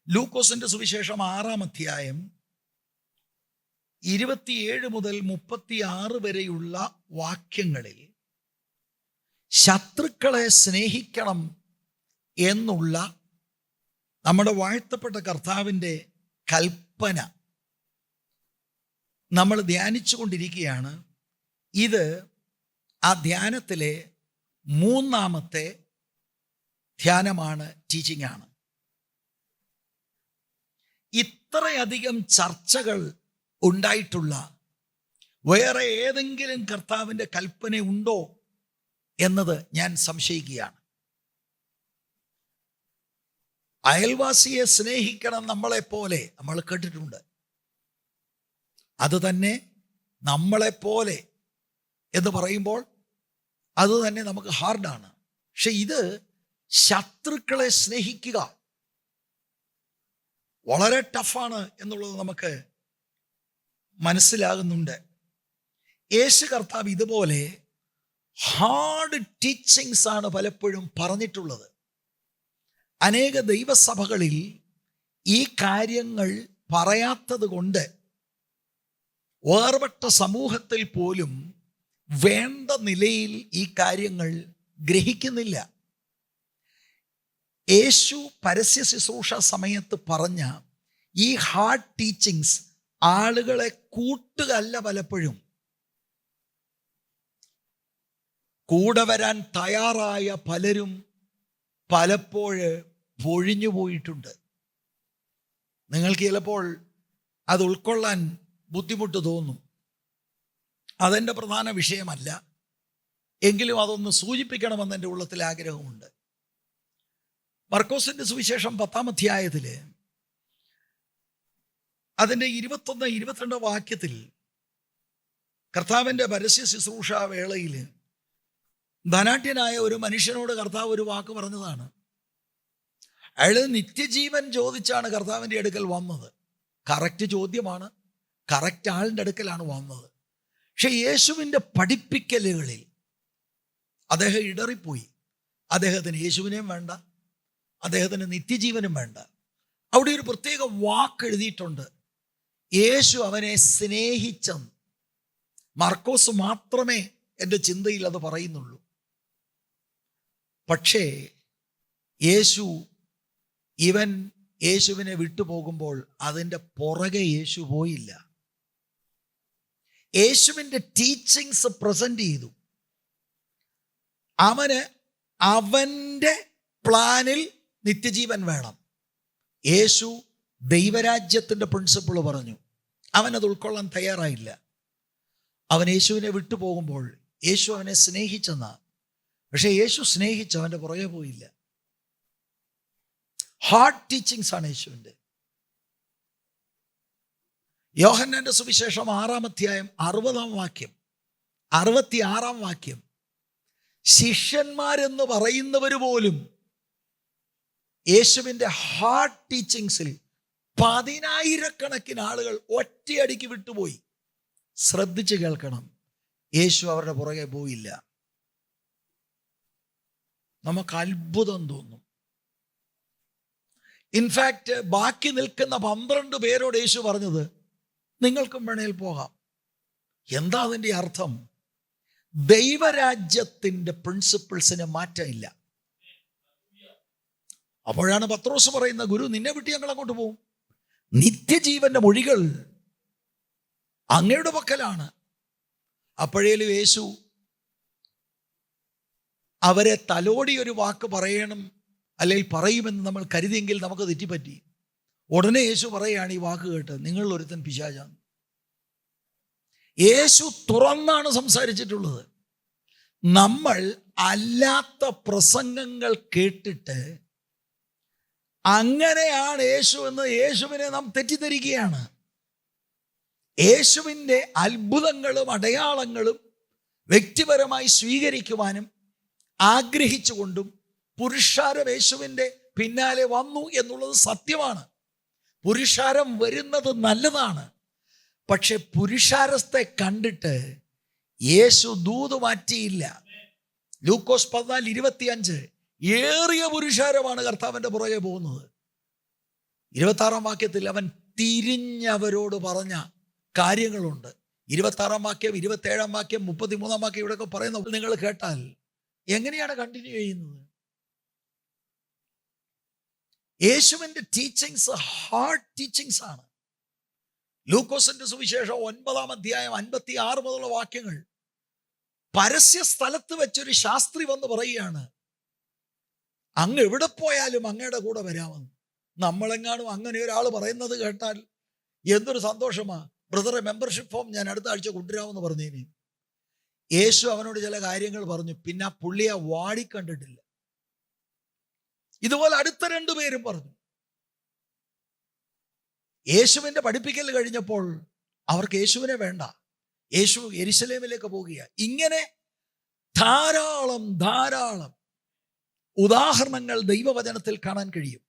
ലൂക്കോസിന്റെ സുവിശേഷം 6-ാം അധ്യായം 27 മുതൽ 36 വരെയുള്ള വാക്യങ്ങളിൽ ശത്രുക്കളെ സ്നേഹിക്കണം എന്നുള്ള നമ്മുടെ വാഴ്ത്തപ്പെട്ട കർത്താവിൻ്റെ കൽപ്പന നമ്മൾ ധ്യാനിച്ചു കൊണ്ടിരിക്കുകയാണ്. ഇത് ആ ധ്യാനത്തിലെ 3-ാമത്തെ ധ്യാനമാണ്, ടീച്ചിങ് ആണ്. ഇത്രയധികം ചർച്ചകൾ ഉണ്ടായിട്ടുള്ള വേറെ ഏതെങ്കിലും കർത്താവിൻ്റെ കൽപ്പന ഉണ്ടോ എന്നത് ഞാൻ സംശയിക്കുകയാണ്. അയൽവാസിയെ സ്നേഹിക്കണം നമ്മളെപ്പോലെ, നമ്മൾ കേട്ടിട്ടുണ്ട്. അത് തന്നെ നമ്മളെപ്പോലെ എന്ന് പറയുമ്പോൾ അത് തന്നെ നമുക്ക് ഹാർഡാണ്. പക്ഷെ ഇത് ശത്രുക്കളെ സ്നേഹിക്കുക വളരെ ടഫാണ് എന്നുള്ളത് നമുക്ക് മനസ്സിലാകുന്നുണ്ട്. യേശു കർത്താവ് ഇതുപോലെ ഹാർഡ് ടീച്ചിങ്സ് ആണ് പലപ്പോഴും പറഞ്ഞിട്ടുള്ളത്. അനേക ദൈവസഭകളിൽ ഈ കാര്യങ്ങൾ പറയാത്തത് കൊണ്ട് വേർപെട്ട സമൂഹത്തിൽ പോലും വേണ്ട നിലയിൽ ഈ കാര്യങ്ങൾ ഗ്രഹിക്കുന്നില്ല. യേശു പരസ്യ ശുശ്രൂഷ സമയത്ത് പറഞ്ഞ ഈ ഹാർഡ് ടീച്ചിങ്സ് ആളുകളെ കൂട്ടുകയല്ല, പലപ്പോഴും കൂടെ വരാൻ തയ്യാറായ പലരും പലപ്പോഴ് പൊഴിഞ്ഞു പോയിട്ടുണ്ട്. നിങ്ങൾക്ക് ചിലപ്പോൾ അത് ഉൾക്കൊള്ളാൻ ബുദ്ധിമുട്ട് തോന്നും. അതെൻ്റെ പ്രധാന വിഷയമല്ല, എങ്കിലും അതൊന്ന് സൂചിപ്പിക്കണമെന്ന് എൻ്റെ ഉള്ളത്തിൽ ആഗ്രഹമുണ്ട്. മർക്കോസിൻ്റെ സുവിശേഷം 10-ാം അധ്യായത്തിൽ അതിൻ്റെ 21-22 വാക്യത്തിൽ കർത്താവിൻ്റെ പരസ്യ ശുശ്രൂഷ വേളയിൽ ധനാഢ്യനായ ഒരു മനുഷ്യനോട് കർത്താവ് ഒരു വാക്ക് പറഞ്ഞതാണ്. അയാൾ നിത്യജീവൻ ചോദിച്ചാണ് കർത്താവിൻ്റെ അടുക്കൽ വന്നത്. കറക്റ്റ് ചോദ്യമാണ്, കറക്റ്റ് ആളിൻ്റെ അടുക്കലാണ് വന്നത്. പക്ഷെ യേശുവിൻ്റെ പഠിപ്പിക്കലുകളിൽ അദ്ദേഹം ഇടറിപ്പോയി. അദ്ദേഹത്തിന് യേശുവിനെയും വേണ്ട, അദ്ദേഹത്തിന് നിത്യജീവനും വേണ്ട. അവിടെ ഒരു പ്രത്യേക വാക്ക് എഴുതിയിട്ടുണ്ട്, യേശു അവനെ സ്നേഹിച്ചെന്ന്. മർക്കോസ് മാത്രമേ എൻ്റെ ചിന്തയിൽ അത് പറയുന്നുള്ളൂ. പക്ഷേ ഇവൻ യേശുവിനെ വിട്ടുപോകുമ്പോൾ അതിൻ്റെ പുറകെ യേശു പോയില്ല. യേശുവിൻ്റെ ടീച്ചിങ്സ് പ്രസന്റ് ചെയ്തു. അവൻ്റെ പ്ലാനിൽ നിത്യജീവൻ വേണം. യേശു ദൈവരാജ്യത്തിൻ്റെ പ്രിൻസിപ്പിൾ പറഞ്ഞു. അവനത് ഉൾക്കൊള്ളാൻ തയ്യാറായില്ല. അവൻ യേശുവിനെ വിട്ടുപോകുമ്പോൾ യേശു അവനെ സ്നേഹിച്ചെന്നാ. പക്ഷെ യേശു സ്നേഹിച്ച് അവൻ്റെ പുറകെ പോയില്ല. ഹാർഡ് ടീച്ചിങ്സ് ആണ് യേശുവിൻ്റെ. യോഹന്നാന്റെ സുവിശേഷം 6-ാം അധ്യായം 60-ാം വാക്യം 66-ാം വാക്യം, ശിഷ്യന്മാരെന്ന് പറയുന്നവർ പോലും യേശുവിൻ്റെ ഹാർഡ് ടീച്ചിങ്സിൽ 10,000 ആളുകൾ ഒറ്റയടിക്ക് വിട്ടുപോയി. ശ്രദ്ധിച്ച് കേൾക്കണം, യേശു അവരുടെ പുറകെ പോയില്ല. നമുക്ക് അത്ഭുതം തോന്നും. ഇൻഫാക്റ്റ് ബാക്കി നിൽക്കുന്ന 12 പേരോട് യേശു പറഞ്ഞത്, നിങ്ങൾക്കും വേണേൽ പോകാം. എന്താ അതിൻ്റെ അർത്ഥം? ദൈവരാജ്യത്തിൻ്റെ പ്രിൻസിപ്പിൾസിന് മാറ്റമില്ല. അപ്പോഴാണ് പത്രോസ് പറയുന്ന, ഗുരു നിന്നെ വിട്ട് ഞങ്ങൾ അങ്ങോട്ട് പോകും. നിത്യജീവന്റെ മൊഴികൾ അങ്ങയുടെ പക്കലാണ്. അപ്പോഴേലും യേശു അവരെ തലോടി ഒരു വാക്ക് പറയണം, അല്ലെങ്കിൽ പറയുമെന്ന് നമ്മൾ കരുതിയെങ്കിൽ നമുക്ക് തെറ്റിപ്പറ്റി. ഉടനെ യേശു പറയുകയാണ് ഈ വാക്ക് കേട്ട്, നിങ്ങളിൽ ഒരുത്തൻ പിശാചാണ്. യേശു തുറന്നാണ് സംസാരിച്ചിട്ടുള്ളത്. നമ്മൾ അല്ലാത്ത പ്രസംഗങ്ങൾ കേട്ടിട്ട് അങ്ങനെയാണ് യേശു എന്ന് യേശുവിനെ നാം തെറ്റിദ്ധരിക്കുകയാണ്. യേശുവിൻ്റെ അത്ഭുതങ്ങളും അടയാളങ്ങളും വ്യക്തിപരമായി സ്വീകരിക്കുവാനും ആഗ്രഹിച്ചുകൊണ്ടും പുരുഷാരം യേശുവിൻ്റെ പിന്നാലെ വന്നു എന്നുള്ളത് സത്യമാണ്. പുരുഷാരം വരുന്നത് നല്ലതാണ്. പക്ഷെ പുരുഷാരത്തെ കണ്ടിട്ട് യേശു ദൂത് മാറ്റിയില്ല. ലൂക്കോസ് 14:25 ഏറിയ പുരുഷാരമാണ് കർത്താവിൻ്റെ പുറകെ പോകുന്നത്. 26 വാക്യത്തിൽ അവൻ തിരിഞ്ഞവരോട് പറഞ്ഞ കാര്യങ്ങളുണ്ട്. 26 വാക്യം, 27 വാക്യം, 33 വാക്യം ഇവിടെയൊക്കെ പറയുന്ന നിങ്ങൾ കേട്ടാൽ എങ്ങനെയാണ് കണ്ടിന്യൂ ചെയ്യുന്നത്? യേശുവിൻ്റെ ടീച്ചിങ്സ് ഹാർഡ് ടീച്ചിങ്സ് ആണ്. ലൂക്കോസിന്റെ സുവിശേഷം 9 അധ്യായം 56 മുതലുള്ള വാക്യങ്ങൾ, പരസ്യ സ്ഥലത്ത് വെച്ചൊരു ശാസ്ത്രി വന്ന് പറയുകയാണ്, അങ്ങ് എവിടെ പോയാലും അങ്ങയുടെ കൂടെ വരാമെന്ന്. നമ്മളെങ്ങാനും അങ്ങനെ ഒരാൾ പറയുന്നത് കേട്ടാൽ എന്തൊരു സന്തോഷമാ. ബ്രദറെ, മെമ്പർഷിപ്പ് ഫോം ഞാൻ അടുത്ത ആഴ്ച കൊണ്ടുവരാമെന്ന് പറഞ്ഞേനെ. യേശു അവനോട് ചില കാര്യങ്ങൾ പറഞ്ഞു. പിന്നെ ആ പുള്ളിയെ വാടിക്കണ്ടിട്ടില്ല. ഇതുപോലെ അടുത്ത 2 പേരും പറഞ്ഞു. യേശുവിൻ്റെ പഠിപ്പിക്കൽ കഴിഞ്ഞപ്പോൾ അവർക്ക് യേശുവിനെ വേണ്ട, യേശു യെരുശലേമിലേക്ക് പോവുകയാണ്. ഇങ്ങനെ ധാരാളം ഉദാഹരണങ്ങൾ ദൈവവചനത്തിൽ കാണാൻ കഴിയും.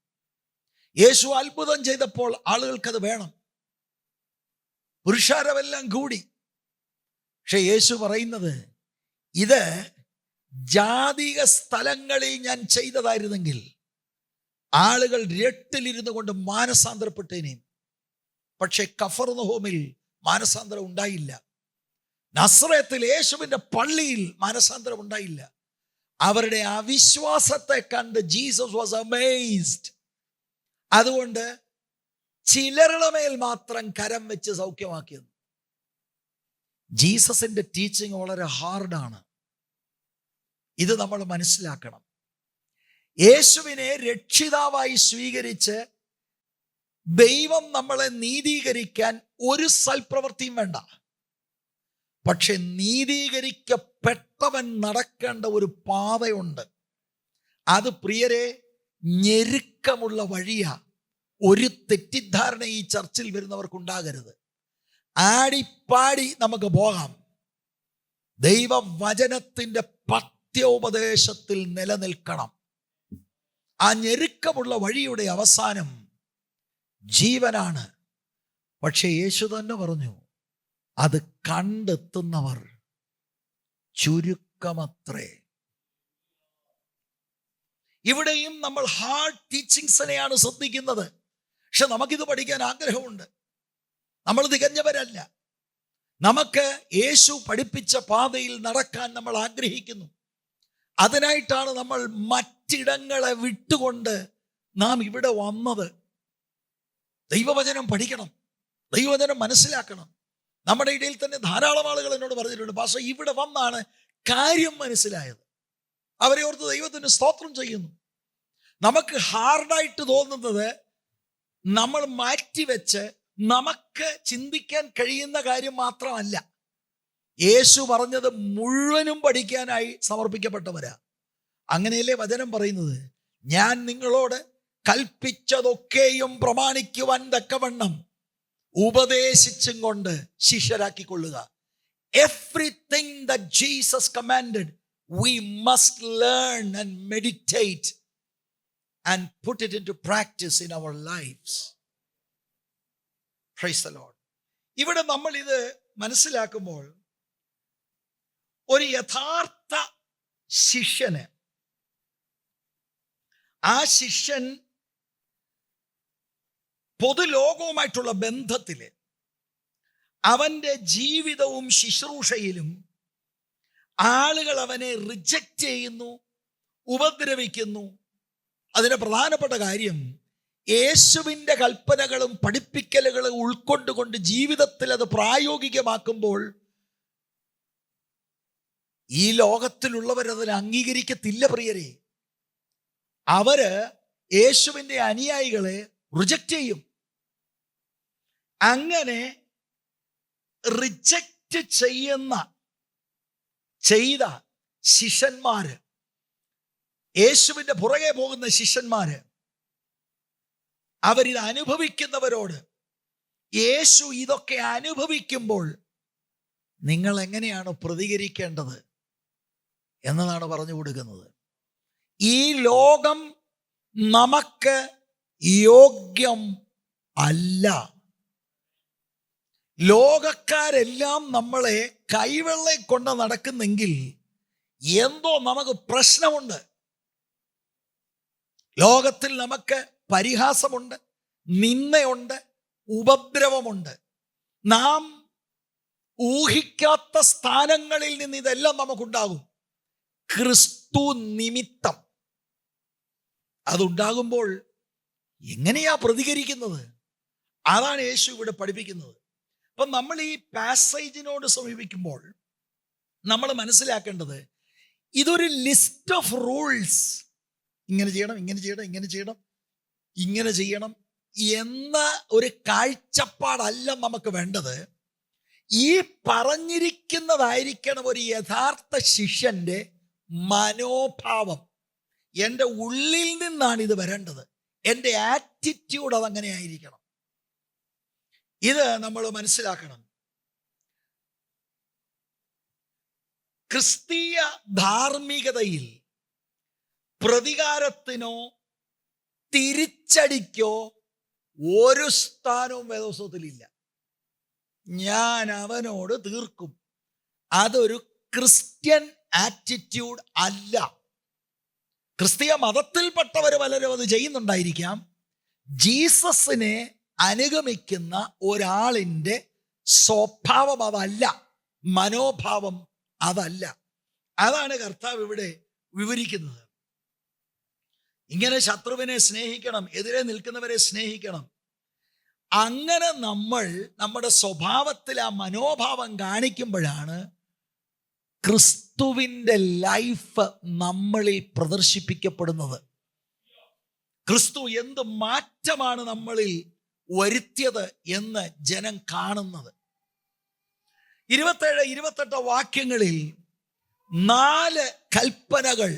യേശു അത്ഭുതം ചെയ്തപ്പോൾ ആളുകൾക്കത് വേണം, പുരുഷാരമെല്ലാം കൂടി. പക്ഷെ യേശു പറയുന്നത്, ഇത് ജാതിക സ്ഥലങ്ങളിൽ ഞാൻ ചെയ്തതായിരുന്നെങ്കിൽ ആളുകൾ രട്ടിലിരുന്നു കൊണ്ട് മാനസാന്തരപ്പെട്ടേനെയും. പക്ഷെ കഫർനഹൂമിൽ മാനസാന്തരം ഉണ്ടായില്ല. നസ്രത്തിൽ യേശുവിൻ്റെ പള്ളിയിൽ മാനസാന്തരം ഉണ്ടായില്ല. അവരുടെ അവിശ്വാസത്തെ കണ്ട് ജീസസ് വാസ് അമേസ്ഡ്. അതുകൊണ്ട് ചിലരുടെ മേൽ മാത്രം കരം വെച്ച് സൗഖ്യമാക്കിയത്. ജീസസിന്റെ ടീച്ചിങ് വളരെ ഹാർഡാണ്. ഇത് നമ്മൾ മനസ്സിലാക്കണം. യേശുവിനെ രക്ഷിതാവായി സ്വീകരിച്ച് ദൈവം നമ്മളെ നീതീകരിക്കാൻ ഒരു സൽപ്രവൃത്തിയും വേണ്ട. പക്ഷെ നീതീകരിക്കപ്പെട്ടവൻ നടക്കേണ്ട ഒരു പാതയുണ്ട്. അത് പ്രിയരെ ഞെരുക്കമുള്ള വഴിയാ. ഒരു തെറ്റിദ്ധാരണ ഈ ചർച്ചിൽ വരുന്നവർക്കുണ്ടാകരുത്. ആടിപ്പാടി നമുക്ക് പോകാം. ദൈവവചനത്തിൻ്റെ പത്യോപദേശത്തിൽ നിലനിൽക്കണം. ആ ഞെരുക്കമുള്ള വഴിയുടെ അവസാനം ജീവനാണ്. പക്ഷെ യേശു തന്നെ പറഞ്ഞു, അത് കണ്ടെത്തുന്നവർ ചുരുക്കമത്രേ. ഇവിടെയും നമ്മൾ ഹാർഡ് ടീച്ചിങ്സിനെയാണ് ശ്രദ്ധിക്കുന്നത്. പക്ഷെ നമുക്കിത് പഠിക്കാൻ ആഗ്രഹമുണ്ട്. നമ്മൾ തികഞ്ഞവരല്ല. നമുക്ക് യേശു പഠിപ്പിച്ച പാതയിൽ നടക്കാൻ നമ്മൾ ആഗ്രഹിക്കുന്നു. അതിനായിട്ടാണ് നമ്മൾ മറ്റിടങ്ങളെ വിട്ടുകൊണ്ട് നാം ഇവിടെ വന്നത്. ദൈവവചനം പഠിക്കണം, ദൈവവചനം മനസ്സിലാക്കണം. നമ്മുടെ ഇടയിൽ തന്നെ ധാരാളം ആളുകൾ എന്നോട് പറഞ്ഞിട്ടുണ്ട്, പാസ്റ്റർ ഇവിടെ വന്നാണ് കാര്യം മനസ്സിലായത്. അവരെ ഓർത്ത് ദൈവത്തിന് സ്തോത്രം ചെയ്യുന്നു. നമുക്ക് ഹാർഡായിട്ട് തോന്നുന്നത് നമ്മൾ മാറ്റിവെച്ച് നമുക്ക് ചിന്തിക്കാൻ കഴിയുന്ന കാര്യം മാത്രമല്ല. യേശു പറഞ്ഞത് മുഴുവനും പഠിക്കാനായി സമർപ്പിക്കപ്പെട്ടവരാ. അങ്ങനെയല്ലേ വചനം പറയുന്നത്, ഞാൻ നിങ്ങളോട് കൽപ്പിച്ചതൊക്കെയും പ്രമാണിക്കുവാൻ തക്കവണ്ണം ഉപദേശിച്ചും കൊണ്ട് ശിഷ്യരാക്കിക്കൊള്ളുക. Everything that Jesus commanded, we must learn and meditate and put it into practice in our lives. Praise the Lord. ഇവിടെ നമ്മൾ ഇത് മനസ്സിലാക്കുമ്പോൾ ഒരു യഥാർത്ഥ ശിഷ്യന്, ആ ശിഷ്യൻ പൊതുലോകവുമായിട്ടുള്ള ബന്ധത്തിൽ അവൻ്റെ ജീവിതവും ശുശ്രൂഷയിലും ആളുകൾ അവനെ റിജക്റ്റ് ചെയ്യുന്നു, ഉപദ്രവിക്കുന്നു. അതിന് പ്രധാനപ്പെട്ട കാര്യം യേശുവിൻ്റെ കൽപ്പനകളും പഠിപ്പിക്കലുകളും ഉൾക്കൊണ്ടുകൊണ്ട് ജീവിതത്തിൽ അത് പ്രായോഗികമാക്കുമ്പോൾ ഈ ലോകത്തിലുള്ളവരതിനെ അംഗീകരിക്കത്തില്ല. പ്രിയരെ, അവര് യേശുവിൻ്റെ അനുയായികളെ റിജക്റ്റ് ചെയ്യും. അങ്ങനെ റിജക്റ്റ് ചെയ്ത ശിഷ്യന്മാര്, യേശുവിൻ്റെ പുറകെ പോകുന്ന ശിഷ്യന്മാര്, അവരിത് അനുഭവിക്കുന്നവരോട് യേശു ഇതൊക്കെ അനുഭവിക്കുമ്പോൾ നിങ്ങൾ എങ്ങനെയാണ് പ്രതികരിക്കേണ്ടത് എന്നതാണ് പറഞ്ഞു കൊടുക്കുന്നത്. ഈ ലോകം നമുക്ക് യോഗ്യം അല്ല. ലോകക്കാരെല്ലാം നമ്മളെ കൈവെള്ളെ കൊണ്ട് നടക്കുന്നെങ്കിൽ എന്തോ നമുക്ക് പ്രശ്നമുണ്ട്. ലോകത്തിൽ നമുക്ക് പരിഹാസമുണ്ട്, നിന്ദയുണ്ട്, ഉപദ്രവമുണ്ട്. നാം ഊഹിക്കാത്ത സ്ഥാനങ്ങളിൽ നിന്ന് ഇതെല്ലാം നമുക്കുണ്ടാകും. ക്രിസ്തു നിമിത്തം അതുണ്ടാകുമ്പോൾ എങ്ങനെയാ പ്രതികരിക്കുന്നത്? അതാണ് യേശു ഇവിടെ പഠിപ്പിക്കുന്നത്. അപ്പം നമ്മൾ ഈ പാസേജിനോട് സമീപിക്കുമ്പോൾ നമ്മൾ മനസ്സിലാക്കേണ്ടത് ഇതൊരു ലിസ്റ്റ് ഓഫ് റൂൾസ്, ഇങ്ങനെ ചെയ്യണം, ഇങ്ങനെ ചെയ്യണം, ഇങ്ങനെ ചെയ്യണം, ഇങ്ങനെ ചെയ്യണം എന്ന ഒരു കാഴ്ചപ്പാടല്ല നമുക്ക് വേണ്ടത്. ഈ പറഞ്ഞിരിക്കുന്നതായിരിക്കണം ഒരു യഥാർത്ഥ ശിഷ്യന്റെ മനോഭാവം. എൻ്റെ ഉള്ളിൽ നിന്നാണ് ഇത് വരേണ്ടത്. എൻ്റെ ആറ്റിറ്റ്യൂഡ് അതങ്ങനെ ആയിരിക്കണം. ഇത് നമ്മൾ മനസ്സിലാക്കണം. ക്രിസ്തീയ ധാർമ്മികതയിൽ പ്രതികാരത്തിനോ തിരിച്ചടിക്കോ ഒരു സ്ഥാനവും വേദപുസ്തകത്തിലില്ല. ഞാൻ അവനോട് തീർക്കും. അതൊരു ക്രിസ്ത്യൻ ആറ്റിറ്റ്യൂഡ് അല്ല. ക്രിസ്തീയ മതത്തിൽപ്പെട്ടവർ പലരും അത് ചെയ്യുന്നുണ്ടായിരിക്കാം. ജീസസിനെ അനുഗമിക്കുന്ന ഒരാളിൻ്റെ സ്വഭാവം അതല്ല, മനോഭാവം അതല്ല. അതാണ് കർത്താവ് ഇവിടെ വിവരിക്കുന്നത്. ഇങ്ങനെ ശത്രുവിനെ സ്നേഹിക്കണം, എതിരെ നിൽക്കുന്നവരെ സ്നേഹിക്കണം. അങ്ങനെ നമ്മൾ നമ്മുടെ സ്വഭാവത്തിൽ ആ മനോഭാവം കാണിക്കുമ്പോഴാണ് ക്രിസ്തുവിൻ്റെ ലൈഫ് നമ്മളിൽ പ്രദർശിപ്പിക്കപ്പെടുന്നത്. ക്രിസ്തു എന്ത് മാറ്റമാണ് നമ്മളിൽ വരുത്തിയത് എന്ന് ജനം കാണുന്നത്. 27-28 വാക്യങ്ങളിൽ 4 കൽപ്പനകൾ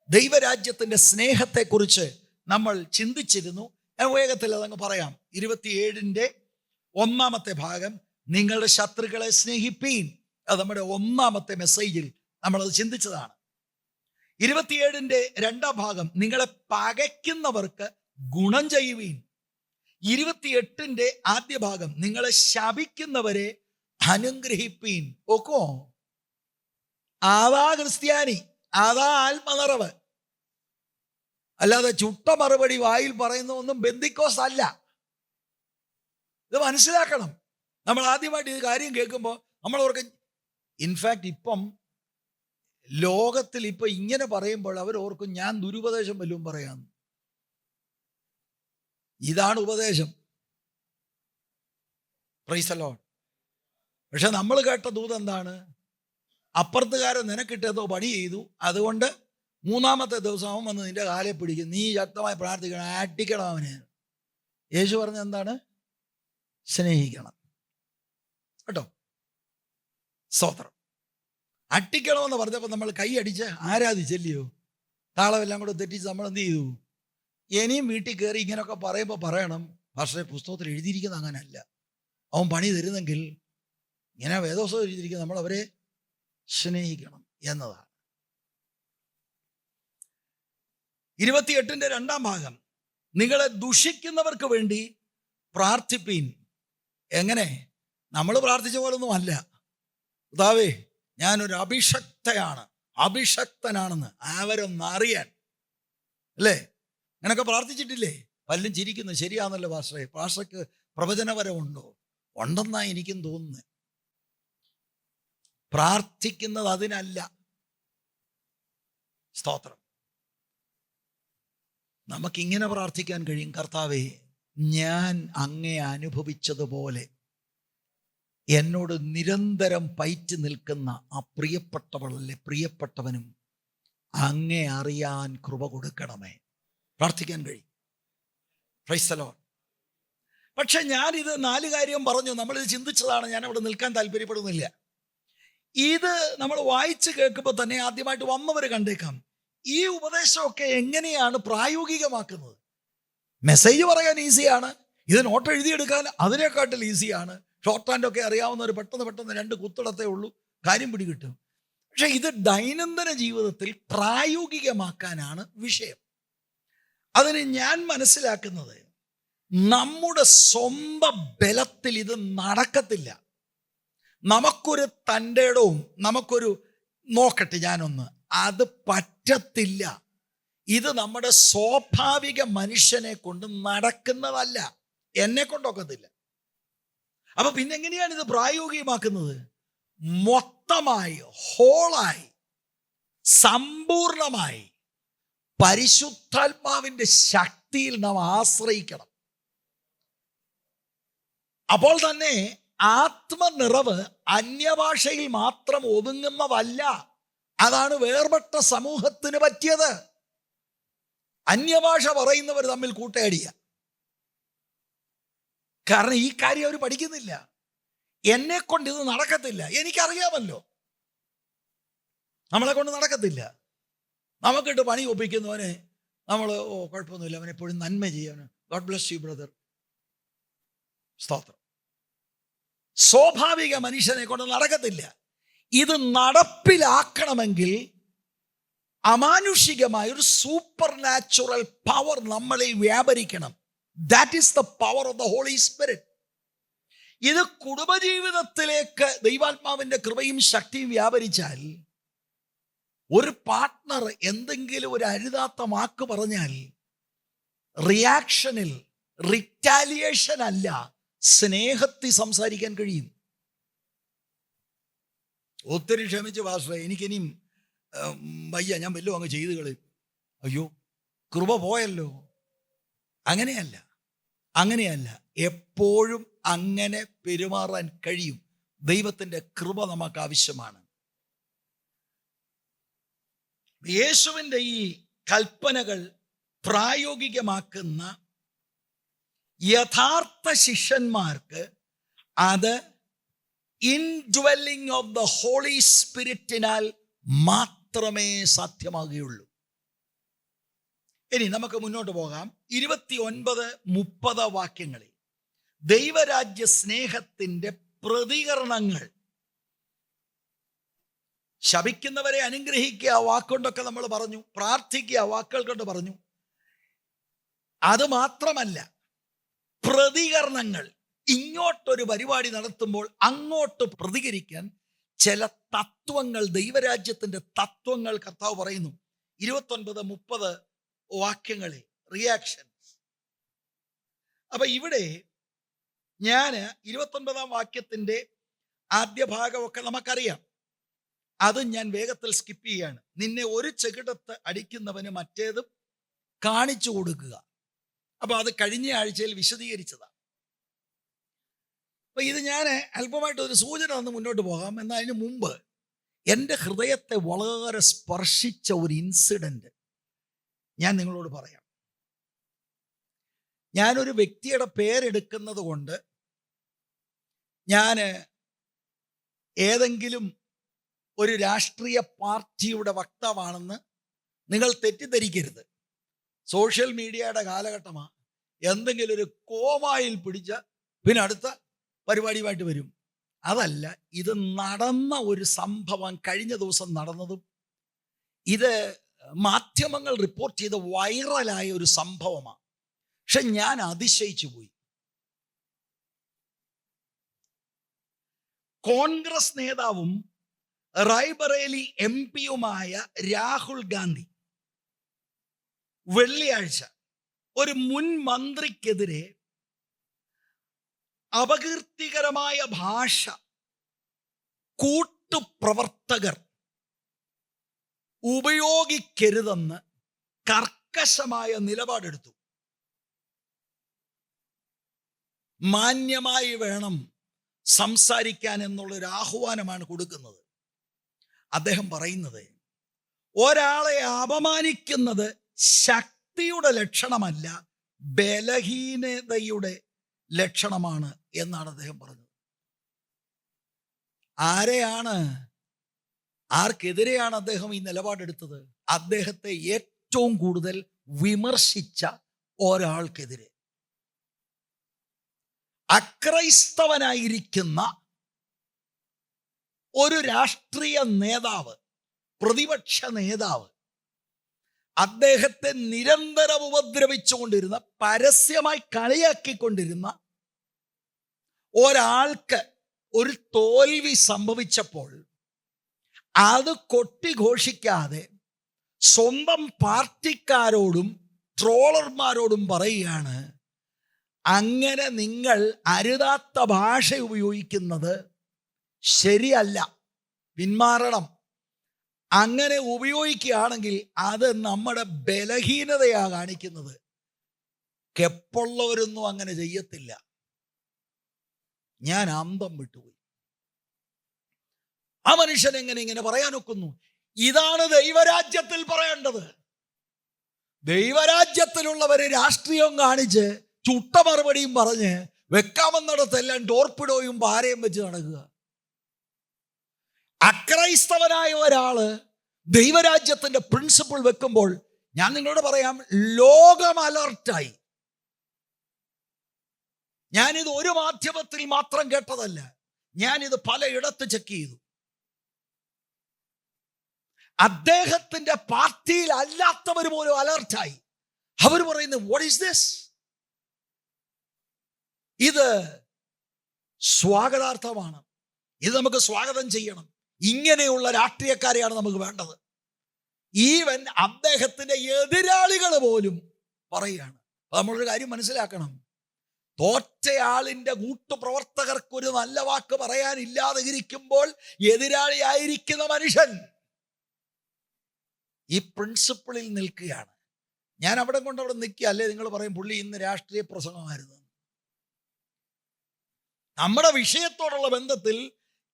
ദൈവരാജ്യത്തിൻ്റെ സ്നേഹത്തെക്കുറിച്ച് നമ്മൾ ചിന്തിച്ചിരുന്നു. ഞാൻ വേഗത്തിൽ അതങ്ങ് പറയാം. 27-ന്റെ 1-ാമത്തെ ഭാഗം, നിങ്ങളുടെ ശത്രുക്കളെ സ്നേഹിപ്പീൻ. അത് നമ്മുടെ 1-ാമത്തെ മെസ്സേജിൽ നമ്മളത് ചിന്തിച്ചതാണ്. 27-ന്റെ 2-ാം ഭാഗം, നിങ്ങളെ പകയ്ക്കുന്നവർക്ക് ഗുണം ചെയ്യുവീൻ. 28-ന്റെ ആദ്യ ഭാഗം, നിങ്ങളെ ശപിക്കുന്നവരെ അനുഗ്രഹിപ്പീൻ. ഓക്കോ, അതാ ക്രിസ്ത്യാനി, അതാ ആത്മനിറവ്. അല്ലാതെ ചുട്ട മറുപടി വായിൽ പറയുന്ന ഒന്നും ബെന്തിക്കോസ് അല്ല. ഇത് മനസ്സിലാക്കണം. നമ്മൾ ആദ്യമായിട്ട് ഇത് കാര്യം കേൾക്കുമ്പോൾ നമ്മൾ ഓർക്ക്, ഇൻഫാക്ട് ഇപ്പം ലോകത്തിൽ ഇപ്പം ഇങ്ങനെ പറയുമ്പോൾ അവർ ഓർക്കും ഞാൻ ദുരുപദേശം വല്ലതും പറയാന്ന്. ഇതാണ് ഉപദേശം. Praise the Lord. പക്ഷെ നമ്മൾ കേട്ട ദൂത് എന്താണ്? അപ്പുറത്തുകാരൻ നിനക്കിട്ടേതോ പണി ചെയ്തു, അതുകൊണ്ട് 3-ാമത്തെ ദിവസം അവൻ വന്ന് നിന്റെ കാലെ പിടിക്കും, നീ ശക്തമായി പ്രാർത്ഥിക്കണം, അടിക്കണം അവനെ. യേശു പറഞ്ഞ എന്താണ്? സ്നേഹിക്കണം കേട്ടോ. സ്തോത്രം. അട്ടിക്കണമെന്ന് പറഞ്ഞപ്പോൾ നമ്മൾ കൈ അടിച്ച് ആരാധിച്ചല്ലയോ? താളമെല്ലാം കൂടെ തെറ്റിച്ച് നമ്മൾ എന്ത് ചെയ്തു? ഇനിയും വീട്ടിൽ കയറി ഇങ്ങനെയൊക്കെ പറയുമ്പോൾ പറയണം, പക്ഷേ പുസ്തകത്തിൽ എഴുതിയിരിക്കുന്നത് അങ്ങനെയല്ല. അവൻ പണി തരുന്നെങ്കിൽ ഇങ്ങനെ വേദോസ്തകം എഴുതിയിരിക്കുന്നത് നമ്മൾ അവരെ സ്നേഹിക്കണം എന്നതാണ്. 28-ന്റെ 2-ാം ഭാഗം, നിങ്ങളെ ദുഷിക്കുന്നവർക്ക് വേണ്ടി പ്രാർത്ഥിപ്പീൻ. എങ്ങനെ? നമ്മൾ പ്രാർത്ഥിച്ച പോലൊന്നും അല്ല. കർത്താവേ, ഞാനൊരു അഭിഷക്തനാണെന്ന് അവരൊന്ന് അറിയാൻ, അല്ലേ? അങ്ങനൊക്കെ പ്രാർത്ഥിച്ചിട്ടില്ലേ? പലരും ചിരിക്കുന്നു. ശരിയാണല്ലോ പാസ്റ്ററെ, പാസ്റ്റർക്ക് പ്രവചനപരമുണ്ടോ? ഉണ്ടെന്നാണ് എനിക്കും തോന്നുന്നത്. പ്രാർത്ഥിക്കുന്നത് അതിനല്ല. സ്തോത്രം. നമുക്കിങ്ങനെ പ്രാർത്ഥിക്കാൻ കഴിയും, കർത്താവേ, ഞാൻ അങ്ങേ അനുഭവിച്ചതുപോലെ എന്നോട് നിരന്തരം പയറ്റി നിൽക്കുന്ന ആ പ്രിയപ്പെട്ടവളല്ലേ പ്രിയപ്പെട്ടവനും അങ്ങേ അറിയാൻ കൃപ കൊടുക്കണമേ. പ്രാർത്ഥിക്കാൻ കഴിയും. Praise the Lord. പക്ഷെ ഞാനിത് 4 കാര്യം പറഞ്ഞു, നമ്മളിത് ചിന്തിച്ചതാണ്. ഞാൻ അവിടെ നിൽക്കാൻ താല്പര്യപ്പെടുന്നില്ല. ഇത് നമ്മൾ വായിച്ച് കേൾക്കുമ്പോൾ തന്നെ ആദ്യമായിട്ട് വന്നവർ കണ്ടേക്കാം, ഈ ഉപദേശമൊക്കെ എങ്ങനെയാണ് പ്രായോഗികമാക്കുന്നത്. മെസ്സേജ് പറയാൻ ഈസിയാണ്, ഇത് നോട്ട് എഴുതിയെടുക്കാൻ അതിനെക്കാട്ടിൽ ഈസിയാണ്. ഷോർട്ട് ഹാൻഡൊക്കെ അറിയാവുന്നവർ പെട്ടെന്ന് 2 കുത്തിടത്തേ ഉള്ളൂ, കാര്യം പിടികിട്ടും. പക്ഷെ ഇത് ദൈനംദിന ജീവിതത്തിൽ പ്രായോഗികമാക്കാനാണ് വിഷയം. അതിന് ഞാൻ മനസ്സിലാക്കുന്നത്, നമ്മുടെ സ്വന്തം ബലത്തിൽ ഇത് നടക്കത്തില്ല. നമുക്കൊരു തൻ്റെടവും നമുക്കൊരു നോക്കട്ടെ ഞാനൊന്ന്, അത് പറ്റത്തില്ല. ഇത് നമ്മുടെ സ്വാഭാവിക മനുഷ്യനെ കൊണ്ട് നടക്കുന്നതല്ല. എന്നെ കൊണ്ടൊക്കത്തില്ല. അപ്പൊ പിന്നെ എങ്ങനെയാണ് ഇത് പ്രായോഗികമാക്കുന്നത്? മൊത്തമായി, ഹോളായി, സമ്പൂർണമായി പരിശുദ്ധാത്മാവിന്റെ ശക്തിയിൽ നാം ആശ്രയിക്കണം. അപ്പോൾ തന്നെ ആത്മനിറവ് അന്യഭാഷയിൽ മാത്രം ഒതുങ്ങുന്നതല്ല. അതാണ് വേർപെട്ട സമൂഹത്തിന് പറ്റിയത്. അന്യഭാഷ പറയുന്നവർ തമ്മിൽ കൂട്ടയടിയ. കാരണം ഈ കാര്യം അവർ പഠിക്കുന്നില്ല. എന്നെ കൊണ്ട് ഇത് നടക്കത്തില്ല, എനിക്കറിയാമല്ലോ, നമ്മളെ കൊണ്ട് നടക്കത്തില്ല. നമുക്കിട്ട് പണി ഒപ്പിക്കുന്നവനെ നമ്മൾ കുഴപ്പമൊന്നുമില്ല, അവൻ എപ്പോഴും നന്മ ചെയ്യാൻ, ഗോഡ് ബ്ലസ് യു ബ്രദർ, സ്തോത്രം. സ്വാഭാവിക മനുഷ്യനെ കൊണ്ട് നടക്കത്തില്ല. ഇത് നടപ്പിലാക്കണമെങ്കിൽ അമാനുഷികമായ ഒരു സൂപ്പർ നാച്ചുറൽ പവർ നമ്മളിൽ വ്യാപരിക്കണം. That is the power of the holy spirit. ഇത് കുടുംബജീവിതത്തിലേക്ക് ദൈവാത്മാവിന്റെ കൃപയും ശക്തിയും വ്യാപരിച്ചാൽ, ഒരു പാർട്ട്ണർ എന്തെങ്കിലും ഒരു അരുതാത്ത വാക്ക് പറഞ്ഞാൽ റിയാക്ഷനിൽ റിറ്റാലിയേഷൻ അല്ല, സ്നേഹത്തിൽ സംസാരിക്കാൻ കഴിയും. ഒത്തിരി ക്ഷമിച്ച് പാസ്റ്ററെ, എനിക്കിനിയും വയ്യ, ഞാൻ വല്ലതും അങ്ങ് ചെയ്ത് കളയും. അയ്യോ, കൃപ പോയല്ലോ. അങ്ങനെയല്ല. എപ്പോഴും അങ്ങനെ പെരുമാറാൻ കഴിയും. ദൈവത്തിൻ്റെ കൃപ നമുക്ക് ആവശ്യമാണ്. യേശുവിൻ്റെ ഈ കൽപ്പനകൾ പ്രായോഗികമാക്കുന്ന യഥാർത്ഥ ശിഷ്യന്മാർക്ക് അത് ഇൻഡ്വെല്ലിംഗ് ഓഫ് ദ ഹോളി സ്പിരിറ്റിനാൽ മാത്രമേ സാധ്യമാകുകയുള്ളൂ. ഇനി നമുക്ക് മുന്നോട്ട് പോകാം. 29-30 വാക്യങ്ങളിൽ ദൈവരാജ്യ സ്നേഹത്തിൻ്റെ പ്രതികരണങ്ങൾ. ശപിക്കുന്നവരെ അനുഗ്രഹിക്കുക വാക്കുകൊണ്ടൊക്കെ നമ്മൾ പറഞ്ഞു, പ്രാർത്ഥിക്കുക വാക്കുകൾ കൊണ്ട് പറഞ്ഞു. അത് മാത്രമല്ല, പ്രതികരണങ്ങൾ. ഇങ്ങോട്ടൊരു പരിപാടി നടത്തുമ്പോൾ അങ്ങോട്ട് പ്രതികരിക്കാൻ ചില തത്വങ്ങൾ, ദൈവരാജ്യത്തിൻ്റെ തത്വങ്ങൾ കർത്താവ് പറയുന്നു. 29-30 വാക്യങ്ങളിൽ റിയാക്ഷൻസ്. അപ്പൊ ഇവിടെ ഞാൻ 29-ാം വാക്യത്തിൻ്റെ ആദ്യ ഭാഗമൊക്കെ നമുക്കറിയാം. അത് ഞാൻ വേഗത്തിൽ സ്കിപ്പ് ചെയ്യാണ്. നിന്നെ ഒരു ചെകിടത്ത് അടിക്കുന്നവന് മറ്റേതും കാണിച്ചു കൊടുക്കുക. അപ്പൊ അത് കഴിഞ്ഞ ആഴ്ചയിൽ വിശദീകരിച്ചതാണ്. അപ്പൊ ഇത് ഞാൻ അല്പമായിട്ട് ഒരു സൂചന തന്ന് മുന്നോട്ട് പോകാം. എന്നാൽ അതിന് മുമ്പ് എൻ്റെ ഹൃദയത്തെ വളരെ സ്പർശിച്ച ഒരു ഇൻസിഡന്റ് ഞാൻ നിങ്ങളോട് പറയാം. ഞാനൊരു വ്യക്തിയുടെ പേരെടുക്കുന്നത് കൊണ്ട് ഞാൻ ഏതെങ്കിലും ഒരു രാഷ്ട്രീയ പാർട്ടിയുടെ വക്താവാണെന്ന് നിങ്ങൾ തെറ്റിദ്ധരിക്കരുത്. സോഷ്യൽ മീഡിയയുടെ കാലഘട്ടമാണ്. എന്തെങ്കിലും ഒരു കോമായിൽ പിടിച്ച പിന്നെ അടുത്ത പരിപാടിയുമായിട്ട് വരും. അതല്ല, ഇത് നടന്ന ഒരു സംഭവം, കഴിഞ്ഞ ദിവസം നടന്നതും ഇത് മാധ്യമങ്ങൾ റിപ്പോർട്ട് ചെയ്ത വൈറലായ ഒരു സംഭവമാണ്. പക്ഷെ ഞാൻ അതിശയിച്ചു പോയി. കോൺഗ്രസ് നേതാവും റായ്ബറേലി MP-യുമായ രാഹുൽ ഗാന്ധി വെള്ളിയാഴ്ച ഒരു മുൻ മന്ത്രിക്കെതിരെ അപകീർത്തികരമായ ഭാഷ കൂട്ടുപ്രവർത്തകർ ഉപയോഗിക്കരുതെന്ന് കർക്കശമായ നിലപാടെടുത്തു. മാന്യമായി വേണം സംസാരിക്കാൻ എന്നുള്ളൊരു ആഹ്വാനമാണ് കൊടുക്കുന്നത്. അദ്ദേഹം പറയുന്നത്, ഒരാളെ അപമാനിക്കുന്നത് ശക്തിയുടെ ലക്ഷണമല്ല, ബലഹീനതയുടെ ലക്ഷണമാണ് എന്നാണ് അദ്ദേഹം പറഞ്ഞത്. ആർക്കെതിരെയാണ് അദ്ദേഹം ഈ നിലപാടെടുത്തത്? അദ്ദേഹത്തെ ഏറ്റവും കൂടുതൽ വിമർശിച്ച ഒരാൾക്കെതിരെ. അക്രൈസ്തവനായിരിക്കുന്ന ഒരു രാഷ്ട്രീയ നേതാവ്, പ്രതിപക്ഷ നേതാവ്, അദ്ദേഹത്തെ നിരന്തരം ഉപദ്രവിച്ചുകൊണ്ടിരുന്ന, പരസ്യമായി കളിയാക്കിക്കൊണ്ടിരുന്ന ഒരാൾക്ക് ഒരു തോൽവി സംഭവിച്ചപ്പോൾ അത് കൊട്ടിഘോഷിക്കാതെ സ്വന്തം പാർട്ടിക്കാരോടും ട്രോളർമാരോടും പറയുകയാണ്, അങ്ങനെ നിങ്ങൾ അരുതാത്ത ഭാഷ ഉപയോഗിക്കുന്നത് ശരിയല്ല, പിന്മാറണം. അങ്ങനെ ഉപയോഗിക്കുകയാണെങ്കിൽ അത് നമ്മുടെ ബലഹീനതയാ കാണിക്കുന്നത്. കെപ്പുള്ളവരൊന്നും അങ്ങനെ ചെയ്യത്തില്ല. ഞാൻ അന്തം വിട്ടുപോയി. ആ മനുഷ്യൻ എങ്ങനെ ഇങ്ങനെ പറയാനൊക്കുന്നു? ഇതാണ് ദൈവരാജ്യത്തിൽ പറയേണ്ടത്. ദൈവരാജ്യത്തിലുള്ളവര് രാഷ്ട്രീയം കാണിച്ച് ചുട്ട മറുപടിയും പറഞ്ഞ് വെക്കാമെന്നിടത്തെല്ലാം ടോർപ്പിഡോയും പാരയും വെച്ച് നടക്കുക. അക്രൈസ്തവനായ ഒരാള് ദൈവരാജ്യത്തിന്റെ പ്രിൻസിപ്പിൾ വെക്കുമ്പോൾ ഞാൻ നിങ്ങളോട് പറയാം, ലോകം അലർട്ടായി. ഞാനിത് ഒരു മാധ്യമത്തിൽ മാത്രം കേട്ടതല്ല, ഞാനിത് പലയിടത്ത് ചെക്ക് ചെയ്തു. അദ്ദേഹത്തിന്റെ പാർട്ടിയിൽ അല്ലാത്തവർ പോലും അലർട്ടായി. അവർ പറയുന്നു, വാട്ട് ഈസ് ദിസ്? ഇത് സ്വാഗതാർത്ഥമാണ്, ഇത് നമുക്ക് സ്വാഗതം ചെയ്യണം. ഇങ്ങനെയുള്ള രാഷ്ട്രീയക്കാരെയാണ് നമുക്ക് വേണ്ടത്. ഈവൻ അദ്ദേഹത്തിന്റെ എതിരാളികൾ പോലും പറയുകയാണ്. നമ്മളൊരു കാര്യം മനസ്സിലാക്കണം, തോറ്റയാളിന്റെ കൂട്ടുപ്രവർത്തകർക്കൊരു നല്ല വാക്ക് പറയാനില്ലാതെ ഇരിക്കുമ്പോൾ എതിരാളിയായിരിക്കുന്ന മനുഷ്യൻ ഈ പ്രിൻസിപ്പിളിൽ നിൽക്കുകയാണ്. ഞാൻ അവിടെ നിൽക്കുക. അല്ലേ നിങ്ങൾ പറയും പുള്ളി ഇന്ന് രാഷ്ട്രീയ പ്രസംഗമായിരുന്നു. നമ്മുടെ വിഷയത്തോടുള്ള ബന്ധത്തിൽ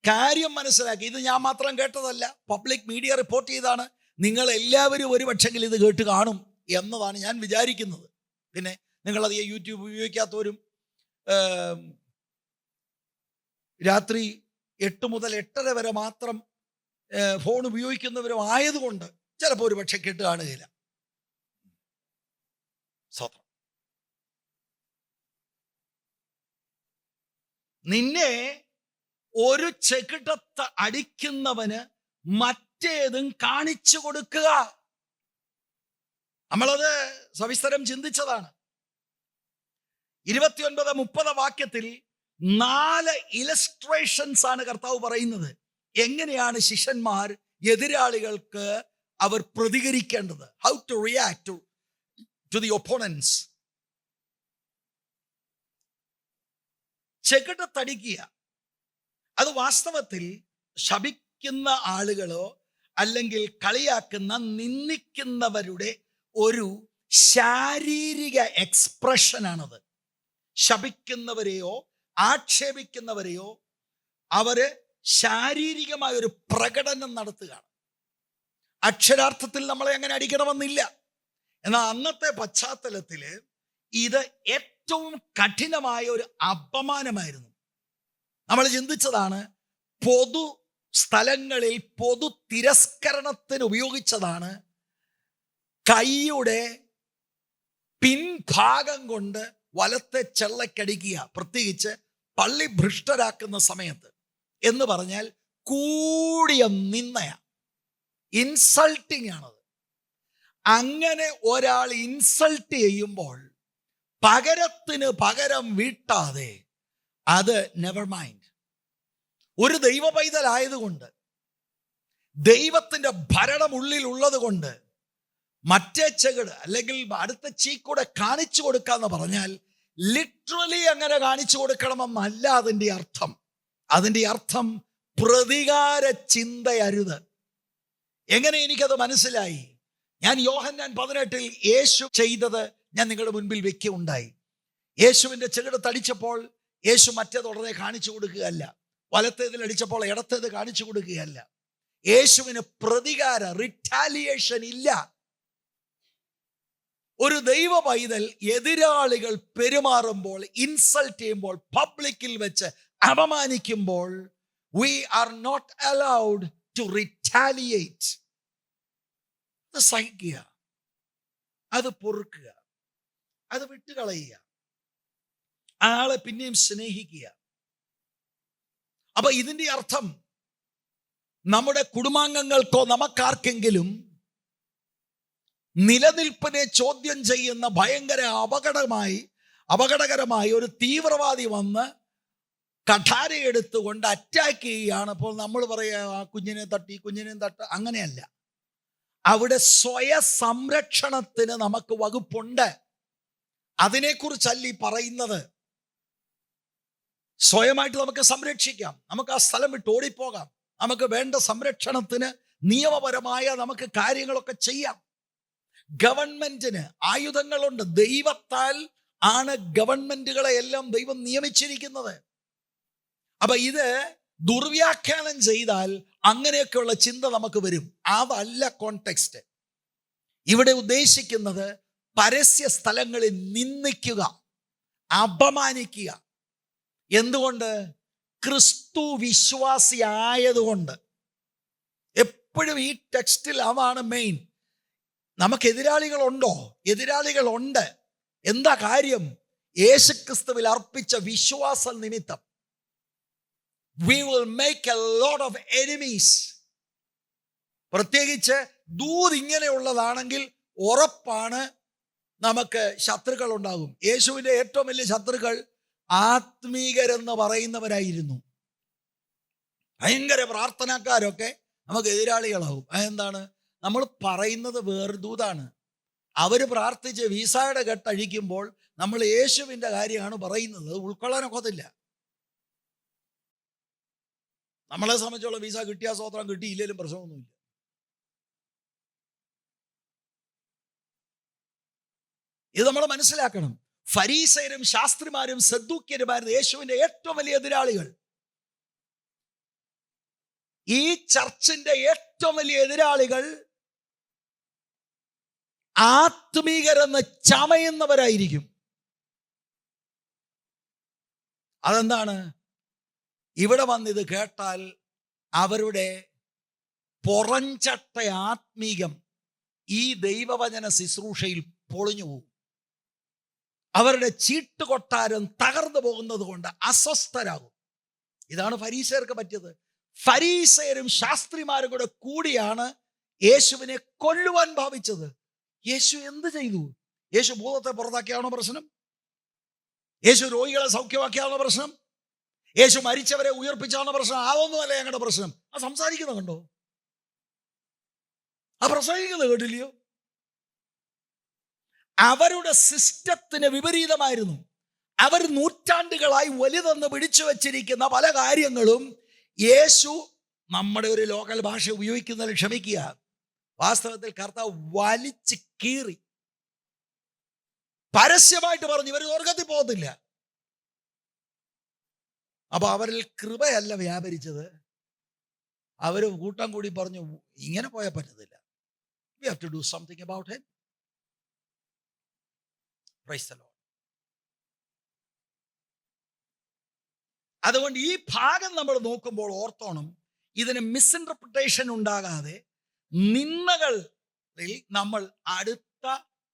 കാര്യം മനസ്സിലാക്കി. ഇത് ഞാൻ മാത്രം കേട്ടതല്ല, പബ്ലിക് മീഡിയ റിപ്പോർട്ട് ചെയ്താണ്. നിങ്ങൾ എല്ലാവരും ഒരു പക്ഷെങ്കിൽ ഇത് കേട്ട് കാണും എന്നതാണ് ഞാൻ വിചാരിക്കുന്നത്. പിന്നെ നിങ്ങളധികം യൂട്യൂബ് ഉപയോഗിക്കാത്തവരും രാത്രി 8 മുതൽ 8:30 വരെ മാത്രം ഫോൺ ഉപയോഗിക്കുന്നവരും ആയതുകൊണ്ട് ചിലപ്പോൾ ഒരു പക്ഷെ കേട്ട് കാണുകയില്ല. സ്വതന്ത്രം. നിന്നെ ഒരു ചെകിടത്ത് അടിക്കുന്നവന് മറ്റേതും കാണിച്ചു കൊടുക്കുക. നമ്മളത് സവിസ്തരം ചിന്തിച്ചതാണ്. 29-30 വാക്യത്തിൽ 4 ഇലസ്ട്രേഷൻസ് ആണ് കർത്താവ് പറയുന്നത്. എങ്ങനെയാണ് ശിഷ്യന്മാർ എതിരാളികൾക്ക് അവർ പ്രതികരിക്കേണ്ടത്, how to react to the opponents. ചെകിടത്തടിക്കുക അത് വാസ്തവത്തിൽ ശപിക്കുന്ന ആളുകളോ അല്ലെങ്കിൽ കളിയാക്കുന്ന നിന്ദിക്കുന്നവരുടെ ഒരു ശാരീരിക എക്സ്പ്രഷനാണത്. ശപിക്കുന്നവരെയോ ആക്ഷേപിക്കുന്നവരെയോ അവര് ശാരീരികമായ ഒരു പ്രകടനം നടത്തുകയാണ്. അക്ഷരാർത്ഥത്തിൽ നമ്മളെ അങ്ങനെ അടിക്കണമെന്നില്ല. എന്നാൽ അന്നത്തെ പശ്ചാത്തലത്തിൽ ഇത് ഏറ്റവും കഠിനമായ ഒരു അപമാനമായിരുന്നു. നമ്മൾ ചിന്തിച്ചതാണ്, പൊതു സ്ഥലങ്ങളിൽ പൊതു തിരസ്കരണത്തിന് ഉപയോഗിച്ചതാണ് കൈയുടെ പിൻഭാഗം കൊണ്ട് വലത്തെ ചെള്ളക്കടിക്കുക, പ്രത്യേകിച്ച് പള്ളി ഭ്രഷ്ടരാക്കുന്ന സമയത്ത്. എന്ന് പറഞ്ഞാൽ കൂടിയ നിന്ദയാ, ഇൻസൾട്ടിങ് ആണത്. അങ്ങനെ ഒരാൾ ഇൻസൾട്ട് ചെയ്യുമ്പോൾ പകരത്തിന് പകരം വീട്ടാതെ അത് നെവർ മൈൻഡ്. ഒരു ദൈവ പൈതലായതുകൊണ്ട്, ദൈവത്തിന്റെ ഭരണം ഉള്ളിൽ ഉള്ളത് കൊണ്ട് മറ്റേ ചെകിട് അല്ലെങ്കിൽ അടുത്ത ചീക്കൂടെ കാണിച്ചു കൊടുക്കാന്ന് പറഞ്ഞാൽ ലിറ്ററലി അങ്ങനെ കാണിച്ചു കൊടുക്കണമെന്നല്ല അതിൻ്റെ അർത്ഥം. അതിൻ്റെ അർത്ഥം പ്രതികാര ചിന്തയരുത്. എങ്ങനെ എനിക്കത് മനസ്സിലായി? ഞാൻ യോഹന്നാൻ 18 യേശു ചെയ്തത് ഞാൻ നിങ്ങളുടെ മുൻപിൽ വെക്കുകയുണ്ടായി. യേശുവിൻ്റെ ചെകിടത്തടിച്ചപ്പോൾ യേശു മറ്റേത് ഉടനെ കാണിച്ചു കൊടുക്കുകയല്ല, വലത്തേതിൽ അടിച്ചപ്പോൾ ഇടത്തേത് കാണിച്ചു കൊടുക്കുകയല്ല. യേശുവിന് പ്രതികാര റിറ്റാലിയേഷൻ ഇല്ല. ഒരു ദൈവ പൈതൽ എതിരാളികൾ പെരുമാറുമ്പോൾ, ഇൻസൾട്ട് ചെയ്യുമ്പോൾ, പബ്ലിക്കിൽ വെച്ച് അപമാനിക്കുമ്പോൾ, we are not allowed to retaliate. അത് സഹിക്കുക, അത് പൊറുക്കുക, അത് വിട്ടുകളയുക, ആളെ പിന്നെയും സ്നേഹിക്കുക. അപ്പൊ ഇതിന്റെ അർത്ഥം നമ്മുടെ കുടുംബാംഗങ്ങൾക്കോ നമുക്കാർക്കെങ്കിലും നിലനിൽപ്പിനെ ചോദ്യം ചെയ്യുന്ന ഭയങ്കര അപകടകരമായി ഒരു തീവ്രവാദി വന്ന് കഠാരയെടുത്തുകൊണ്ട് അറ്റാക്ക് ചെയ്യുകയാണ്. അപ്പോൾ നമ്മൾ പറയുക ആ കുഞ്ഞിനെ തട്ട, അങ്ങനെയല്ല. അവിടെ സ്വയ സംരക്ഷണത്തിന് നമുക്ക് വകുപ്പുണ്ട്. അതിനെക്കുറിച്ചല്ല ഈ പറയുന്നത്. സ്വയമായിട്ട് നമുക്ക് സംരക്ഷിക്കാം, നമുക്ക് ആ സ്ഥലം വിട്ട് ഓടിപ്പോകാം, നമുക്ക് വേണ്ട സംരക്ഷണത്തിന് നിയമപരമായ നമുക്ക് കാര്യങ്ങളൊക്കെ ചെയ്യാം. ഗവൺമെന്റിന് ആയുധങ്ങളുണ്ട്. ദൈവത്താൽ ആണ് ഗവൺമെന്റുകളെ എല്ലാം ദൈവം നിയമിച്ചിരിക്കുന്നത്. അപ്പൊ ഇത് ദുർവ്യാഖ്യാനം ചെയ്താൽ അങ്ങനെയൊക്കെയുള്ള ചിന്ത നമുക്ക് വരും. അതല്ല കോണ്ടെക്സ്റ്റ്. ഇവിടെ ഉദ്ദേശിക്കുന്നത് പരസ്യ സ്ഥലങ്ങളിൽ നിന്ദിക്കുക, അപമാനിക്കുക. എന്തുകൊണ്ട്? ക്രിസ്തു വിശ്വാസി ആയതുകൊണ്ട്. എപ്പോഴും ഈ ടെക്സ്റ്റിൽ അതാണ് മെയിൻ. നമുക്ക് എതിരാളികളുണ്ടോ? എതിരാളികളുണ്ട്. എന്താ കാര്യം? യേശുക്രിസ്തുവിൽ അർപ്പിച്ച വിശ്വാസ നിമിത്തം. We will make a lot of enemies. പ്രത്യേകിച്ച് ദൂത് ഇങ്ങനെയുള്ളതാണെങ്കിൽ ഉറപ്പാണ് നമുക്ക് ശത്രുക്കൾ ഉണ്ടാകും. യേശുവിൻ്റെ ഏറ്റവും വലിയ ശത്രുക്കൾ ആത്മീകരെന്ന് പറയുന്നവരായിരുന്നു. ഭയങ്കര പ്രാർത്ഥനക്കാരൊക്കെ നമുക്ക് എതിരാളികളാകും. അതെന്താണ്? നമ്മൾ പറയുന്നത് വേർദൂതാണ്. അവർ പ്രാർത്ഥിച്ച് വീസായുടെ കെട്ടഴിക്കുമ്പോൾ നമ്മൾ യേശുവിൻ്റെ കാര്യമാണ് പറയുന്നത്. അത് ഉൾക്കൊള്ളാനൊക്കത്തില്ല. നമ്മളെ സംബന്ധിച്ചുള്ള വീസ കിട്ടിയ സ്വത്രം, കിട്ടിയില്ലേലും പ്രശ്നമൊന്നുമില്ല. ഇത് നമ്മൾ മനസ്സിലാക്കണം. ഫരീസയരും ശാസ്ത്രിമാരും സദ്ദൂക്യരുമായിരുന്നു യേശുവിന്റെ ഏറ്റവും വലിയ എതിരാളികൾ. ഈ ചർച്ചിന്റെ ഏറ്റവും വലിയ എതിരാളികൾ ആത്മീകരെന്ന് ചമയുന്നവരായിരിക്കും. അതെന്താണ്? ഇവിടെ വന്നിത് കേട്ടാൽ അവരുടെ പുറംചട്ട ആത്മീകം ഈ ദൈവവചന ശുശ്രൂഷയിൽ പൊളിഞ്ഞു പോകും. അവരുടെ ചീട്ടുകൊട്ടാരം തകർന്നു പോകുന്നത് കൊണ്ട് അസ്വസ്ഥരാകും. ഇതാണ് ഫരീസയർക്ക് പറ്റിയത്. ഫരീസയരും ശാസ്ത്രിമാരും കൂടെ കൂടിയാണ് യേശുവിനെ കൊല്ലുവാൻ ഭാവിച്ചത്. യേശു എന്ത് ചെയ്തു? യേശു ഭൂതത്തെ പുറത്താക്കിയാണോ പ്രശ്നം? യേശു രോഗികളെ സൗഖ്യമാക്കിയാണോ പ്രശ്നം? യേശു മരിച്ചവരെ ഉയർപ്പിച്ചാണോ പ്രശ്നം? അതൊന്നുമല്ല ഞങ്ങളുടെ പ്രശ്നം. ആ സംസാരിക്കുന്നത് കണ്ടോ? ആ പ്രസംഗിക്കുന്നത് കേട്ടില്ലയോ? അവരുടെ സിസ്റ്റത്തിന് വിപരീതമായിരുന്നു. അവർ നൂറ്റാണ്ടുകളായി വലുതെന്ന് പിടിച്ചു വച്ചിരിക്കുന്ന പല കാര്യങ്ങളും യേശു, നമ്മുടെ ഒരു ലോക്കൽ ഭാഷ ഉപയോഗിക്കുന്നതിൽ ക്ഷമിക്കുക, വാസ്തവത്തിൽ കർത്താവ് വലിച്ച് കീറി പരസ്യമായിട്ട് പറഞ്ഞു ഇവർ സ്വർഗ്ഗത്തിൽ പോകത്തില്ല. അപ്പൊ അവരിൽ കൃപയല്ല വ്യാപരിച്ചത്. അവർ കൂട്ടം കൂടി പറഞ്ഞു ഇങ്ങനെ പോയാൽ പറ്റത്തില്ല. We have to do something about him. Praise the Lord. അതുകൊണ്ട് ഈ ഭാഗം നമ്മൾ നോക്കുമ്പോൾ ഓർത്തോണം, ഇതിന് മിസ്ഇൻറ്റർപ്രിട്ടേഷൻ ഉണ്ടാകാതെ നിന്ദകളിൽ നമ്മൾ അടുത്ത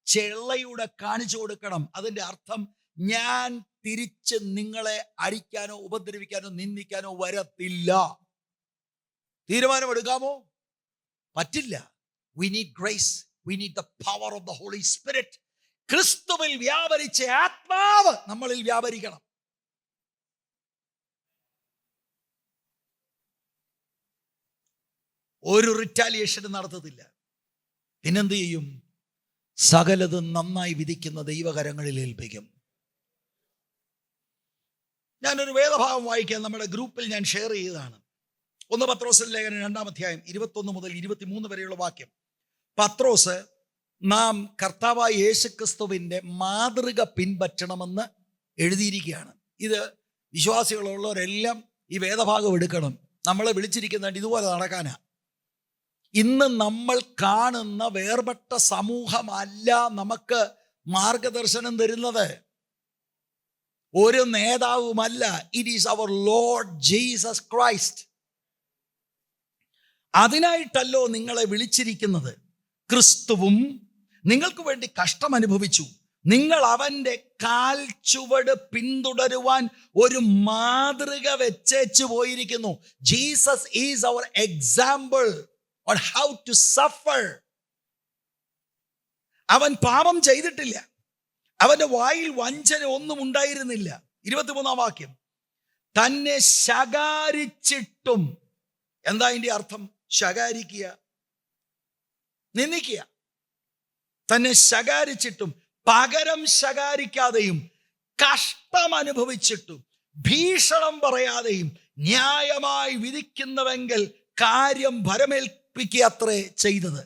ചെള്ളയുടെ കാണിച്ചു കൊടുക്കണം. അതിൻ്റെ അർത്ഥം ഞാൻ തിരിച്ച് നിങ്ങളെ അടിക്കാനോ ഉപദ്രവിക്കാനോ നിന്ദിക്കാനോ വരത്തില്ല. തീരുമാനമെടുക്കാമോ? പറ്റില്ല. We need grace. We need the power of the Holy Spirit. ക്രിസ്തുവിൽ വ്യാപരിച്ച ആത്മാവ് നമ്മളിൽ വ്യാപരിക്കണം. ഒരു റിറ്റാലിയേഷനും നടത്തത്തില്ല. പിന്നെന്ത് ചെയ്യും? സകലതും നന്നായി വിധിക്കുന്ന ദൈവകരങ്ങളിൽ ഏൽപ്പിക്കും. ഞാനൊരു വേദഭാഗം വായിക്കാൻ നമ്മുടെ ഗ്രൂപ്പിൽ ഞാൻ ഷെയർ ചെയ്തതാണ്. 1 പത്രോസിന്റെ ലേഖനം 2-ാം അധ്യായം 21 മുതൽ 23 വരെയുള്ള വാക്യം. പത്രോസ് നാം കർത്താവായ യേശുക്രിസ്തുവിൻ്റെ മാതൃക പിൻപറ്റണമെന്ന് എഴുതിയിരിക്കുകയാണ്. ഇത് വിശ്വാസികളുള്ളവരെല്ലാം ഈ വേദഭാഗം എടുക്കണം. നമ്മളെ വിളിച്ചിരിക്കുന്നുണ്ട് ഇതുപോലെ നടക്കാനാ. ഇന്ന് നമ്മൾ കാണുന്ന വേർപെട്ട സമൂഹമല്ല നമുക്ക് മാർഗദർശനം തരുന്നത്. ഒരു നേതാവുമല്ല. It is our lord Jesus Christ. അതിനായിട്ടല്ലോ നിങ്ങളെ വിളിച്ചിരിക്കുന്നത്. ക്രിസ്തുവും നിങ്ങൾക്ക് വേണ്ടി കഷ്ടം അനുഭവിച്ചു. നിങ്ങൾ അവൻ്റെ കാൽ ചുവട് പിന്തുടരുവാൻ ഒരു മാതൃക വെച്ചേച്ചു പോയിരിക്കുന്നു. Jesus is our example on how to suffer. അവൻ പാപം ചെയ്തിട്ടില്ല. അവന്റെ വായിൽ വഞ്ചന ഒന്നും ഉണ്ടായിരുന്നില്ല. 23-ാം വാക്യം. തന്നെ ശകാരിച്ചിട്ടും, എന്താ അതിൻ്റെ അർത്ഥം? ശകാരിക്കുക, നിന്ദിക്കുക. തന്നെ ശകാരിച്ചിട്ടും പകരം ശകാരിക്കാതെയും കഷ്ടം അനുഭവിച്ചിട്ടും ഭീഷണം പറയാതെയും ന്യായമായി വിധിക്കുന്നവെങ്കിൽ കാര്യം ഭരമേൽപ്പിക്കുക അത്രേ ചെയ്തത്.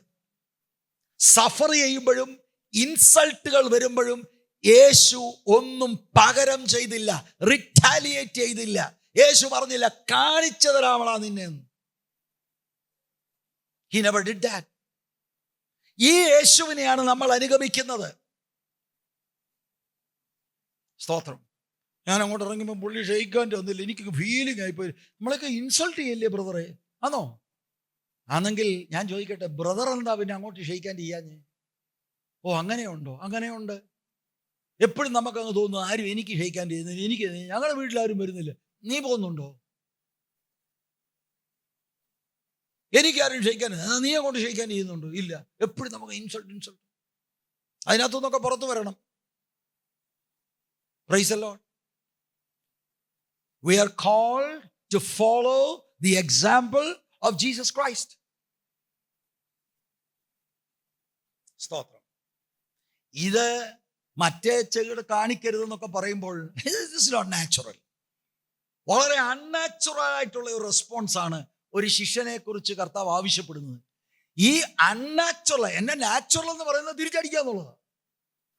സഫർ ചെയ്യുമ്പോഴും ഇൻസൾട്ടുകൾ വരുമ്പോഴും യേശു ഒന്നും പകരം ചെയ്തില്ല, റിറ്റാലിയേറ്റ് ചെയ്തില്ല. യേശു പറഞ്ഞില്ല കാണിച്ചു തരാമളാ നിന്നെ. He never did that. ഈ യേശുവിനെയാണ് നമ്മൾ അനുഗമിക്കുന്നത്. സ്തോത്രം. ഞാൻ അങ്ങോട്ട് ഇറങ്ങുമ്പോൾ പുള്ളി ക്ഷയിക്കാൻ വന്നില്ല, എനിക്ക് ഫീലിംഗ് ആയിപ്പോയി. നമ്മളൊക്കെ ഇൻസൾട്ട് ചെയ്യല്ലേ ബ്രദറെ? ആണോ? ആണെങ്കിൽ ഞാൻ ചോദിക്കട്ടെ, ബ്രദർ എന്താ പിന്നെ അങ്ങോട്ട് ക്ഷയിക്കാൻ ചെയ്യാഞ്ഞേ? ഓ അങ്ങനെയുണ്ടോ? അങ്ങനെയുണ്ട്. എപ്പോഴും നമുക്കങ്ങ് തോന്നുന്നു ആരും എനിക്ക് ക്ഷയിക്കാൻ ചെയ്യുന്നില്ല, എനിക്ക് ഞങ്ങളുടെ വീട്ടിലാരും വരുന്നില്ല. നീ പോകുന്നുണ്ടോ? എനിക്കാരും ക്ഷയിക്കാൻ, നീ അങ്ങോട്ട് ക്ഷയിക്കാൻ ചെയ്യുന്നുണ്ടോ? ഇല്ല. എപ്പോഴും നമുക്ക് ഇൻസൾട്ട്. അതിനകത്തുനിന്നൊക്കെ പുറത്തു വരണം. Praise the Lord. We are called to follow the example of Jesus Christ. സ്തോത്രം. ഇത് മറ്റേ ചെകിട് കാണിക്കരുതെന്നൊക്കെ പറയുമ്പോൾ this is not natural. വളരെ അൺനാച്ചുറൽ ആയിട്ടുള്ള ഒരു റെസ്പോൺസ് ആണ് ഒരു ശിഷ്യനെ കുറിച്ച് കർത്താവ് ആവശ്യപ്പെടുന്നത്. ഈ അൺനാച്ചുറൽ, എന്നെ നാച്ചുറൽ എന്ന് പറയുന്നത് തിരിച്ചടിക്കുക എന്നുള്ളതാണ്.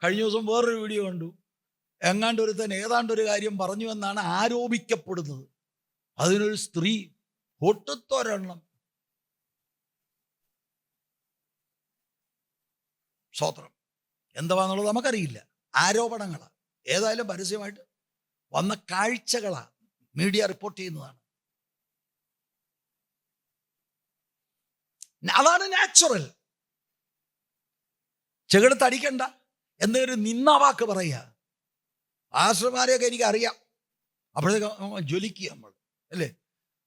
കഴിഞ്ഞ ദിവസം വേറൊരു വീഡിയോ കണ്ടു. എങ്ങാണ്ട് ഒരുത്തൻ ഏതാണ്ടൊരു കാര്യം പറഞ്ഞു എന്നാണ് ആരോപിക്കപ്പെടുന്നത്. അതിനൊരു സ്ത്രീ ഒട്ടത്തൊരെണ്ണം സ്തോത്രം എന്താണെന്നുള്ളത് നമുക്കറിയില്ല. ആരോപണങ്ങളാണ്. ഏതായാലും പരസ്യമായിട്ട് വന്ന കാഴ്ചകളാണ്, മീഡിയ റിപ്പോർട്ട് ചെയ്യുന്നതാണ്. അതാണ് നാച്ചുറൽ. ചെകിടത്തടിക്കണ്ട എന്നൊരു നിന്നാവാക്ക് പറയുക. ആശ്രമാരെയൊക്കെ എനിക്കറിയാം. അപ്പോഴത്തേക്ക് ജ്വലിക്കുക നമ്മൾ, അല്ലേ?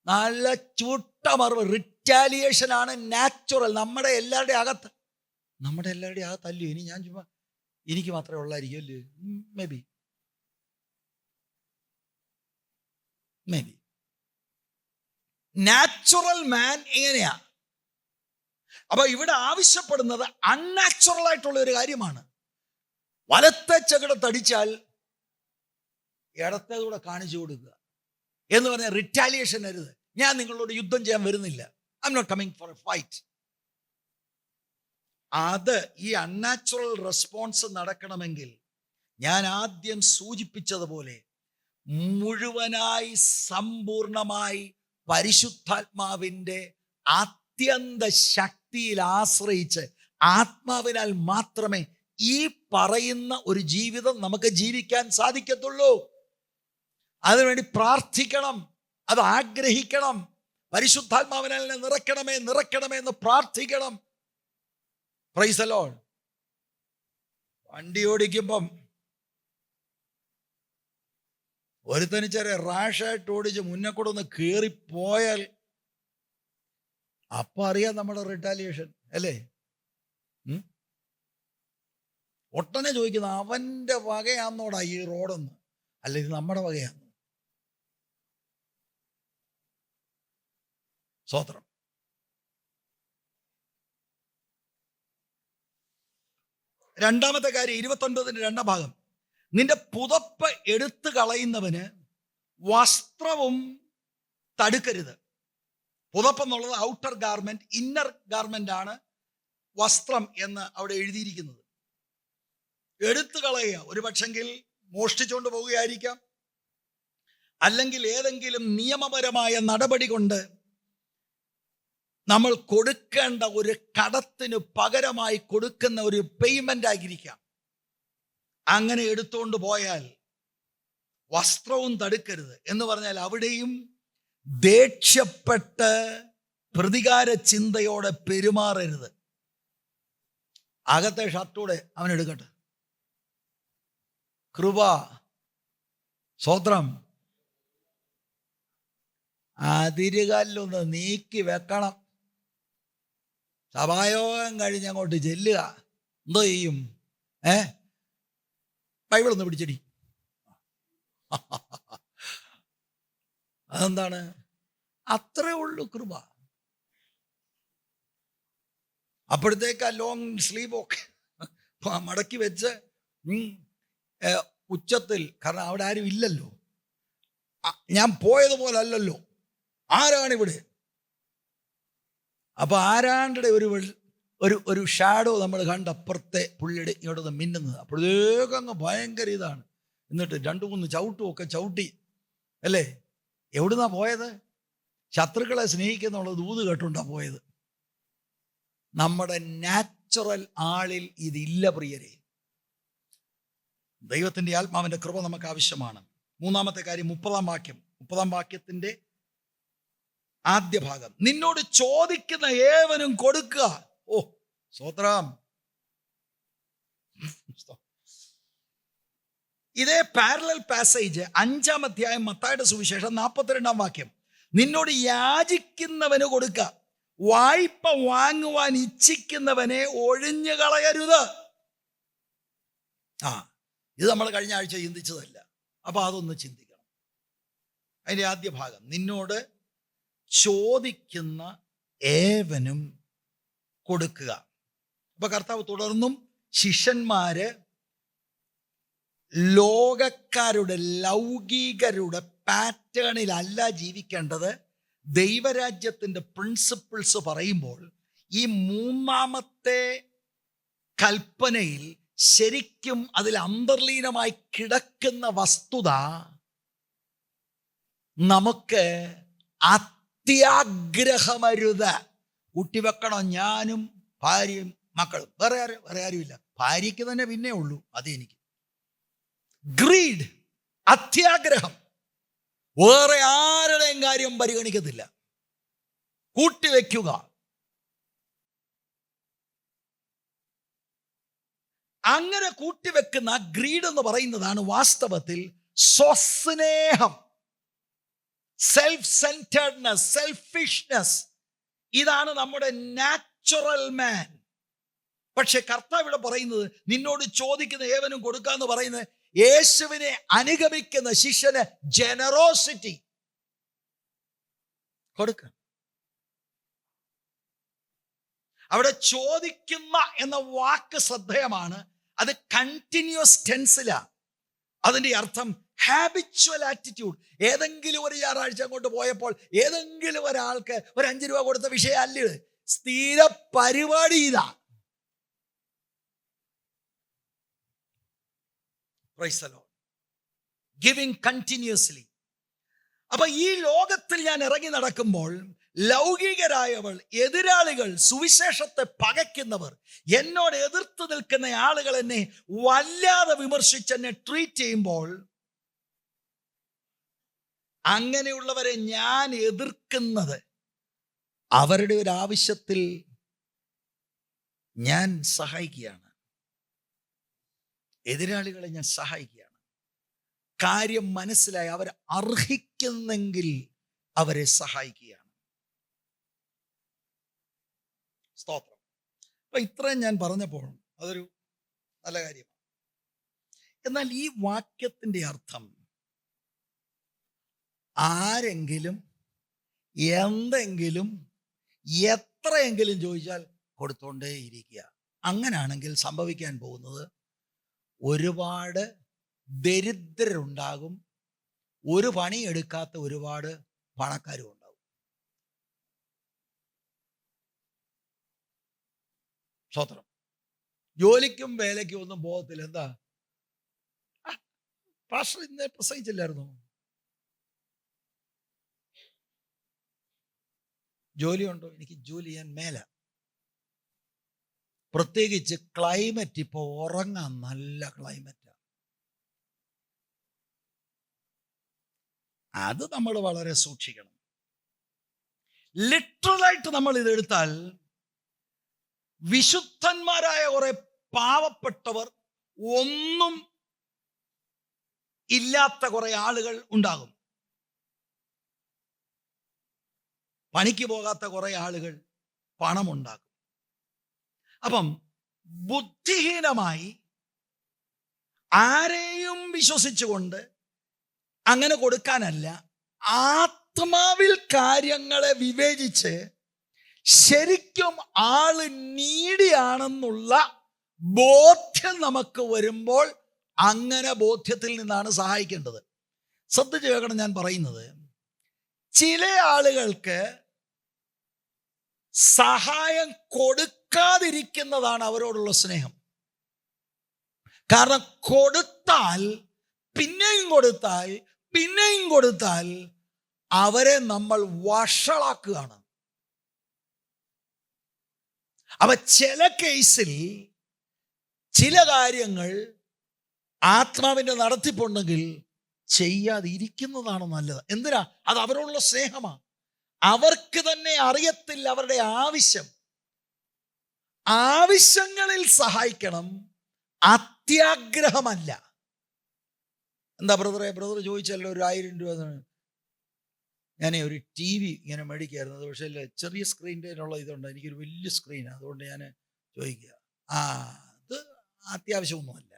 നല്ല ചുട്ട മറുപടി. റിറ്റാലിയേഷനാണ് നാച്ചുറൽ. നമ്മുടെ എല്ലാവരുടെയും അകത്ത് അല്ലയോ? ഇനി ഞാൻ ചുമ്മാ എനിക്ക് മാത്രമേ ഉള്ളായിരിക്കും അല്ലേ? മേ ബി നാച്ചുറൽ മാൻ എങ്ങനെയാ? അപ്പൊ ഇവിടെ ആവശ്യപ്പെടുന്നത് അൺനാച്ചുറൽ ആയിട്ടുള്ള ഒരു കാര്യമാണ്. വലത്തെ ചെകിടത്തടിച്ചാൽ ഇടത്തേതൂടെ കാണിച്ചു കൊടുക്കുക എന്ന് പറഞ്ഞാൽ റിറ്റാലിയേഷൻ അരുത്. ഞാൻ നിങ്ങളോട് യുദ്ധം ചെയ്യാൻ വരുന്നില്ല. I am not coming for a fight. അത് ഈ അൺനാച്ചുറൽ റെസ്പോൺസ് നടക്കണമെങ്കിൽ ഞാൻ ആദ്യം സൂചിപ്പിച്ചതുപോലെ മുഴുവനായി സമ്പൂർണമായി പരിശുദ്ധാത്മാവിൻ്റെ അത്യന്ത ശക്തിയിൽ ആശ്രയിച്ച് ആത്മാവിനാൽ മാത്രമേ ഈ പറയുന്ന ഒരു ജീവിതം നമുക്ക് ജീവിക്കാൻ സാധിക്കത്തുള്ളൂ. അതിനുവേണ്ടി പ്രാർത്ഥിക്കണം, അത് ആഗ്രഹിക്കണം. പരിശുദ്ധാത്മാവിനാൽ നിറയ്ക്കണമേ എന്ന് പ്രാർത്ഥിക്കണം. Praise the Lord. വണ്ടി ഓടിക്കുമ്പം ഒരുത്തന് ചെറിയ റാഷായിട്ട് ഓടിച്ച് മുന്നേ കൂടെ ഒന്ന് കയറിപ്പോയാൽ അപ്പൊ അറിയാം നമ്മുടെ റിറ്റാലിയേഷൻ, അല്ലേ? ഒട്ടനെ ചോദിക്കുന്ന അവന്റെ വകയാന്നോടാ ഈ റോഡെന്ന്, അല്ല ഇത് നമ്മുടെ വകയാന്ന്. സ്തോത്രം. രണ്ടാമത്തെ കാര്യം 29-ന്റെ 2-ാം ഭാഗം. നിന്റെ പുതപ്പ് എടുത്തു കളയുന്നവന് വസ്ത്രവും തടുക്കരുത്. പുതപ്പെന്നുള്ളത് ഔട്ടർ ഗാർമെന്റ്, ഇന്നർ ഗാർമെന്റ് ആണ് വസ്ത്രം എന്ന് അവിടെ എഴുതിയിരിക്കുന്നത്. എടുത്തു കളയുക. ഒരു പക്ഷെങ്കിൽ മോഷ്ടിച്ചുകൊണ്ട് പോവുകയായിരിക്കാം, അല്ലെങ്കിൽ ഏതെങ്കിലും നിയമപരമായ നടപടി കൊണ്ട് നമ്മൾ കൊടുക്കേണ്ട ഒരു കടത്തിന് പകരമായി കൊടുക്കുന്ന ഒരു പേയ്മെന്റ് ആയിരിക്കാം. അങ്ങനെ എടുത്തുകൊണ്ട് പോയാൽ വസ്ത്രവും തടുക്കരുത് എന്ന് പറഞ്ഞാൽ അവിടെയും ദേഷ്യപ്പെട്ട് പ്രതികാര ചിന്തയോടെ പെരുമാറരുത്. അകത്തെ ഷർട്ടൂടെ അവൻ എടുക്കട്ടെ. കൃപ, സ്തോത്രം. അതിരുകാലിലൊന്ന് നീക്കി വെക്കണം. സഭായോഗം കഴിഞ്ഞ് അങ്ങോട്ട് ചെല്ലുക. എന്തോ ചെയ്യും? ബൈബിളൊന്ന് പിടിച്ചടി. അതെന്താണ്? അത്രേ ഉള്ളൂ കൃപ. അപ്പോഴത്തേക്ക് ആ ലോങ് സ്ലീവൊക്കെ മടക്കി വെച്ച് ഉച്ചത്തിൽ, കാരണം അവിടെ ആരും ഇല്ലല്ലോ, ഞാൻ പോയതുപോലെ അല്ലല്ലോ, ആരാണിവിടെ? അപ്പൊ ആരാണ്ട് ഒരു ഷാഡോ നമ്മൾ കണ്ട് അപ്പുറത്തെ പുള്ളിയുടെ ഇവിടെ മിന്നുന്നത്. അപ്പോഴേക്കും അങ്ങ് ഭയങ്കര ഇതാണ്. എന്നിട്ട് 2-3 ചവിട്ടുമൊക്കെ ചവിട്ടി അല്ലേ. എവിടുന്നാ പോയത്? ശത്രുക്കളെ സ്നേഹിക്കുന്നുള്ള ദൂത് കേട്ടുണ്ടാ പോയത്. നമ്മുടെ നാച്ചുറൽ ആളിൽ ഇതില്ല പ്രിയരെ. ദൈവത്തിൻ്റെ ആത്മാവിൻ്റെ കൃപ നമുക്ക് ആവശ്യമാണ്. മൂന്നാമത്തെ കാര്യം 30-ാം വാക്യം. 30-ാം വാക്യത്തിൻ്റെ ആദ്യ ഭാഗം, നിന്നോട് ചോദിക്കുന്ന ഏവനും കൊടുക്കുക. ഓ സ്തോത്രം. ഇതേ പാരലൽ പാസേജ് 5-ാം അധ്യായം മത്തായിയുടെ സുവിശേഷം 42-ാം വാക്യം, നിന്നോട് യാചിക്കുന്നവന് കൊടുക്കുക, വായ്പ വാങ്ങുവാൻ ഇച്ഛിക്കുന്നവനെ ഒഴിഞ്ഞു കളയരുത്. ഇത് നമ്മൾ കഴിഞ്ഞ ആഴ്ച ചിന്തിച്ചതല്ല, അപ്പൊ അതൊന്ന് ചിന്തിക്കണം. അതിൻ്റെ ആദ്യ ഭാഗം, നിന്നോട് ചോദിക്കുന്ന ഏവനും കൊടുക്കുക. അപ്പൊ കർത്താവ് തുടർന്നും ശിഷ്യന്മാര് ലോകക്കാരുടെ ലൗകികരുടെ പാറ്റേണിലല്ല ജീവിക്കേണ്ടത്. ദൈവരാജ്യത്തിൻ്റെ പ്രിൻസിപ്പിൾസ് പറയുമ്പോൾ ഈ 3-ാമത്തെ കൽപ്പനയിൽ ശരിക്കും അതിൽ അന്തർലീനമായി കിടക്കുന്ന വസ്തുത, നമുക്ക് അത്യാഗ്രഹമരുത്. കൂട്ടിവെക്കണം ഞാനും ഭാര്യയും മക്കളും, വേറെ ആരുമില്ല. ഭാര്യയ്ക്ക് തന്നെ പിന്നെ ഉള്ളൂ, അത് എനിക്ക്. ഗ്രീഡ്, അത്യാഗ്രഹം, വേറെ ആരുടെയും കാര്യം പരിഗണിക്കത്തില്ല. കൂട്ടിവെക്കുക. അങ്ങനെ കൂട്ടിവെക്കുന്ന ഗ്രീഡ് എന്ന് പറയുന്നതാണ് വാസ്തവത്തിൽ സ്വസ്നേഹം, സെൽഫ് സെന്റേർഡ്നെസ്, സെൽഫിഷ്നെസ്. ഇതാണ് നമ്മുടെ നാച്ചുറൽ മാൻ. പക്ഷെ കർത്താവ് ഇവിടെ പറയുന്നത്, നിന്നോട് ചോദിക്കുന്ന ഏവനും കൊടുക്കാന്ന് പറയുന്നത് യേശുവിനെ അനുഗമിക്കുന്ന ശിഷ്യന് ജനറോസിറ്റി കൊടുക്ക. അവിടെ ചോദിക്കുന്ന എന്ന വാക്ക് ശ്രദ്ധേയമാണ്. അത് കണ്ടിന്യൂസ് ടെൻസിലാ. അതിൻ്റെ അർത്ഥം ഹാബിച്വൽ ആറ്റിറ്റ്യൂഡ്. ഏതെങ്കിലും ഒരു ഞായറാഴ്ച അങ്ങോട്ട് പോയപ്പോൾ ഏതെങ്കിലും ഒരാൾക്ക് ഒരു 5 രൂപ കൊടുത്ത വിഷയം അല്ല, സ്ഥിര പരിപാടി ഇതാ. Praise the Lord. Giving continuously. അപ്പൊ ഈ ലോകത്തിൽ ഞാൻ ഇറങ്ങി നടക്കുമ്പോൾ ലൗകികരായവൾ, എതിരാളികൾ, സുവിശേഷത്തെ പകയ്ക്കുന്നവർ, എന്നോട് എതിർത്ത് നിൽക്കുന്ന ആളുകൾ എന്നെ വല്ലാതെ വിമർശിച്ച് എന്നെ ട്രീറ്റ് ചെയ്യുമ്പോൾ, അങ്ങനെയുള്ളവരെ ഞാൻ എതിർക്കുന്നത് അവരുടെ ഒരു ആവശ്യത്തിൽ ഞാൻ സഹായിക്കുകയാണ്. എതിരാളികളെ ഞാൻ സഹായിക്കുകയാണ്. കാര്യം മനസ്സിലായി അവർ അർഹിക്കുന്നെങ്കിൽ അവരെ സഹായിക്കുകയാണ്. സ്തോത്രം. അപ്പൊ ഇത്രയും ഞാൻ പറഞ്ഞപ്പോൾ അതൊരു നല്ല കാര്യമാണ്. എന്നാൽ ഈ വാക്യത്തിൻ്റെ അർത്ഥം ആരെങ്കിലും എന്തെങ്കിലും എത്രയെങ്കിലും ചോദിച്ചാൽ കൊടുത്തോണ്ടേ ഇരിക്കുക. അങ്ങനാണെങ്കിൽ സംഭവിക്കാൻ പോകുന്നത് ഒരുപാട് ദരിദ്രരുണ്ടാകും, ഒരു പണിയെടുക്കാത്ത ഒരുപാട് പണക്കാരും ഉണ്ടാകും. സ്തോത്രം. ജോലിക്കും വേലയ്ക്കും ഒന്നും പോകത്തില്ല. എന്താ പാസ്റ്റർ ഇന്ന് പ്രസംഗിച്ചില്ലായിരുന്നു? ജോലിയുണ്ടോ? എനിക്ക് ജോലി ചെയ്യാൻ മേല. പ്രത്യേകിച്ച് ക്ലൈമറ്റ് ഇപ്പോൾ ഉറങ്ങാൻ നല്ല ക്ലൈമറ്റാണ്. അത് നമ്മൾ വളരെ സൂക്ഷിക്കണം. ലിറ്ററലായിട്ട് നമ്മൾ ഇതെടുത്താൽ വിശുദ്ധന്മാരായ കുറെ പാവപ്പെട്ടവർ, ഒന്നും ഇല്ലാത്ത കുറെ ആളുകൾ ഉണ്ടാകും. പണിക്ക് പോകാത്ത കുറെ ആളുകൾ പണമുണ്ടാകും. അപ്പം ബുദ്ധിഹീനമായി ആരെയും വിശ്വസിച്ചുകൊണ്ട് അങ്ങനെ കൊടുക്കാനല്ല, ആത്മാവിൽ കാര്യങ്ങളെ വിവേചിച്ച് ശരിക്കും ആള് നീടിയാണെന്നുള്ള ബോധ്യം നമുക്ക് വരുമ്പോൾ അങ്ങനെ ബോധ്യത്തിൽ നിന്നാണ് സഹായിക്കേണ്ടത്. ശ്രദ്ധിച്ച് കേൾക്കണം ഞാൻ പറയുന്നത്. ചില ആളുകൾക്ക് സഹായം കൊടുക്കാതിരിക്കുന്നതാണ് അവരോടുള്ള സ്നേഹം. കാരണം കൊടുത്താൽ പിന്നെയും കൊടുത്താൽ പിന്നെയും കൊടുത്താൽ അവരെ നമ്മൾ വഷളാക്കുകയാണ്. അപ്പൊ ചില കേസിൽ ചില കാര്യങ്ങൾ ആത്മാവിന്റെ നടത്തിപ്പുണ്ടെങ്കിൽ ചെയ്യാതിരിക്കുന്നതാണ് നല്ലത്. എന്തിനാ? അത് അവരോടുള്ള സ്നേഹമാണ്. അവർക്ക് തന്നെ അറിയത്തില്ല അവരുടെ ആവശ്യങ്ങളിൽ സഹായിക്കണം, അത്യാഗ്രഹമല്ല. എന്താ ബ്രദർ ചോദിച്ചല്ലോ, ഒരു 1000 രൂപ. ഞാൻ ഒരു TV ഇങ്ങനെ മേടിക്കായിരുന്നു. അത് പക്ഷേ ചെറിയ സ്ക്രീനിൻ്റെ ഇതുണ്ട്, എനിക്കൊരു വലിയ സ്ക്രീനാണ്, അതുകൊണ്ട് ഞാൻ ചോദിക്കുക. അത് അത്യാവശ്യമൊന്നുമല്ല,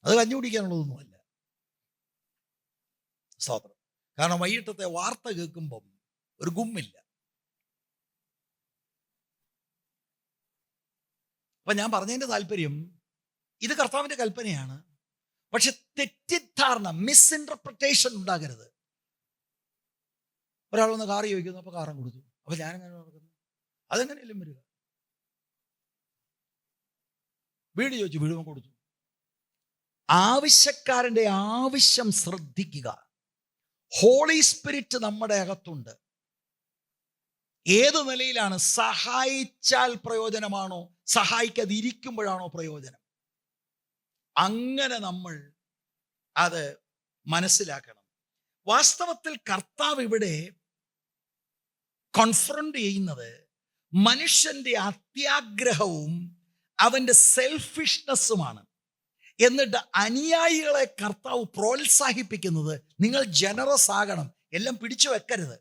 അത് കഞ്ഞി കുടിക്കാനുള്ളതൊന്നുമല്ല. സ്തോത്രം. കാരണം വൈകിട്ടത്തെ വാർത്ത കേൾക്കുമ്പം ഒരു ഗുമ്മില്ല. അപ്പം ഞാൻ പറഞ്ഞതിൻ്റെ താല്പര്യം, ഇത് കർത്താവിൻ്റെ കൽപ്പനയാണ്. പക്ഷെ തെറ്റിദ്ധാരണ, മിസ്ഇൻറ്റർപ്രിട്ടേഷൻ ഉണ്ടാകരുത്. ഒരാൾ വന്ന് കാറ് ചോദിക്കുന്നു, അപ്പോൾ കാറും കൊടുത്തു. അപ്പോൾ ഞാനെങ്ങനെ നടക്കുന്നു? അതെങ്ങനെയല്ലേ വരിക? വീട് ചോദിച്ചു, വീടും കൊടുത്തു. ആവശ്യക്കാരൻ്റെ ആവശ്യം ശ്രദ്ധിക്കുക. ഹോളി സ്പിരിറ്റ് നമ്മുടെ അകത്തുണ്ട്. ഏത് നിലയിലാണ്? സഹായിച്ചാൽ പ്രയോജനമാണോ, സഹായിക്കാതിരിക്കുമ്പോഴാണോ പ്രയോജനം? അങ്ങനെ നമ്മൾ അത് മനസ്സിലാക്കണം. വാസ്തവത്തിൽ കർത്താവ് ഇവിടെ കോൺഫ്രണ്ട് ചെയ്യുന്നത് മനുഷ്യന്റെ അത്യാഗ്രഹവും അവന്റെ സെൽഫിഷ്നെസ്സുമാണ്. എന്നിട്ട് അനുയായികളെ കർത്താവ് പ്രോത്സാഹിപ്പിക്കുന്നത്, നിങ്ങൾ ജനറസ് ആകണം, എല്ലാം പിടിച്ചു വെക്കരുത്.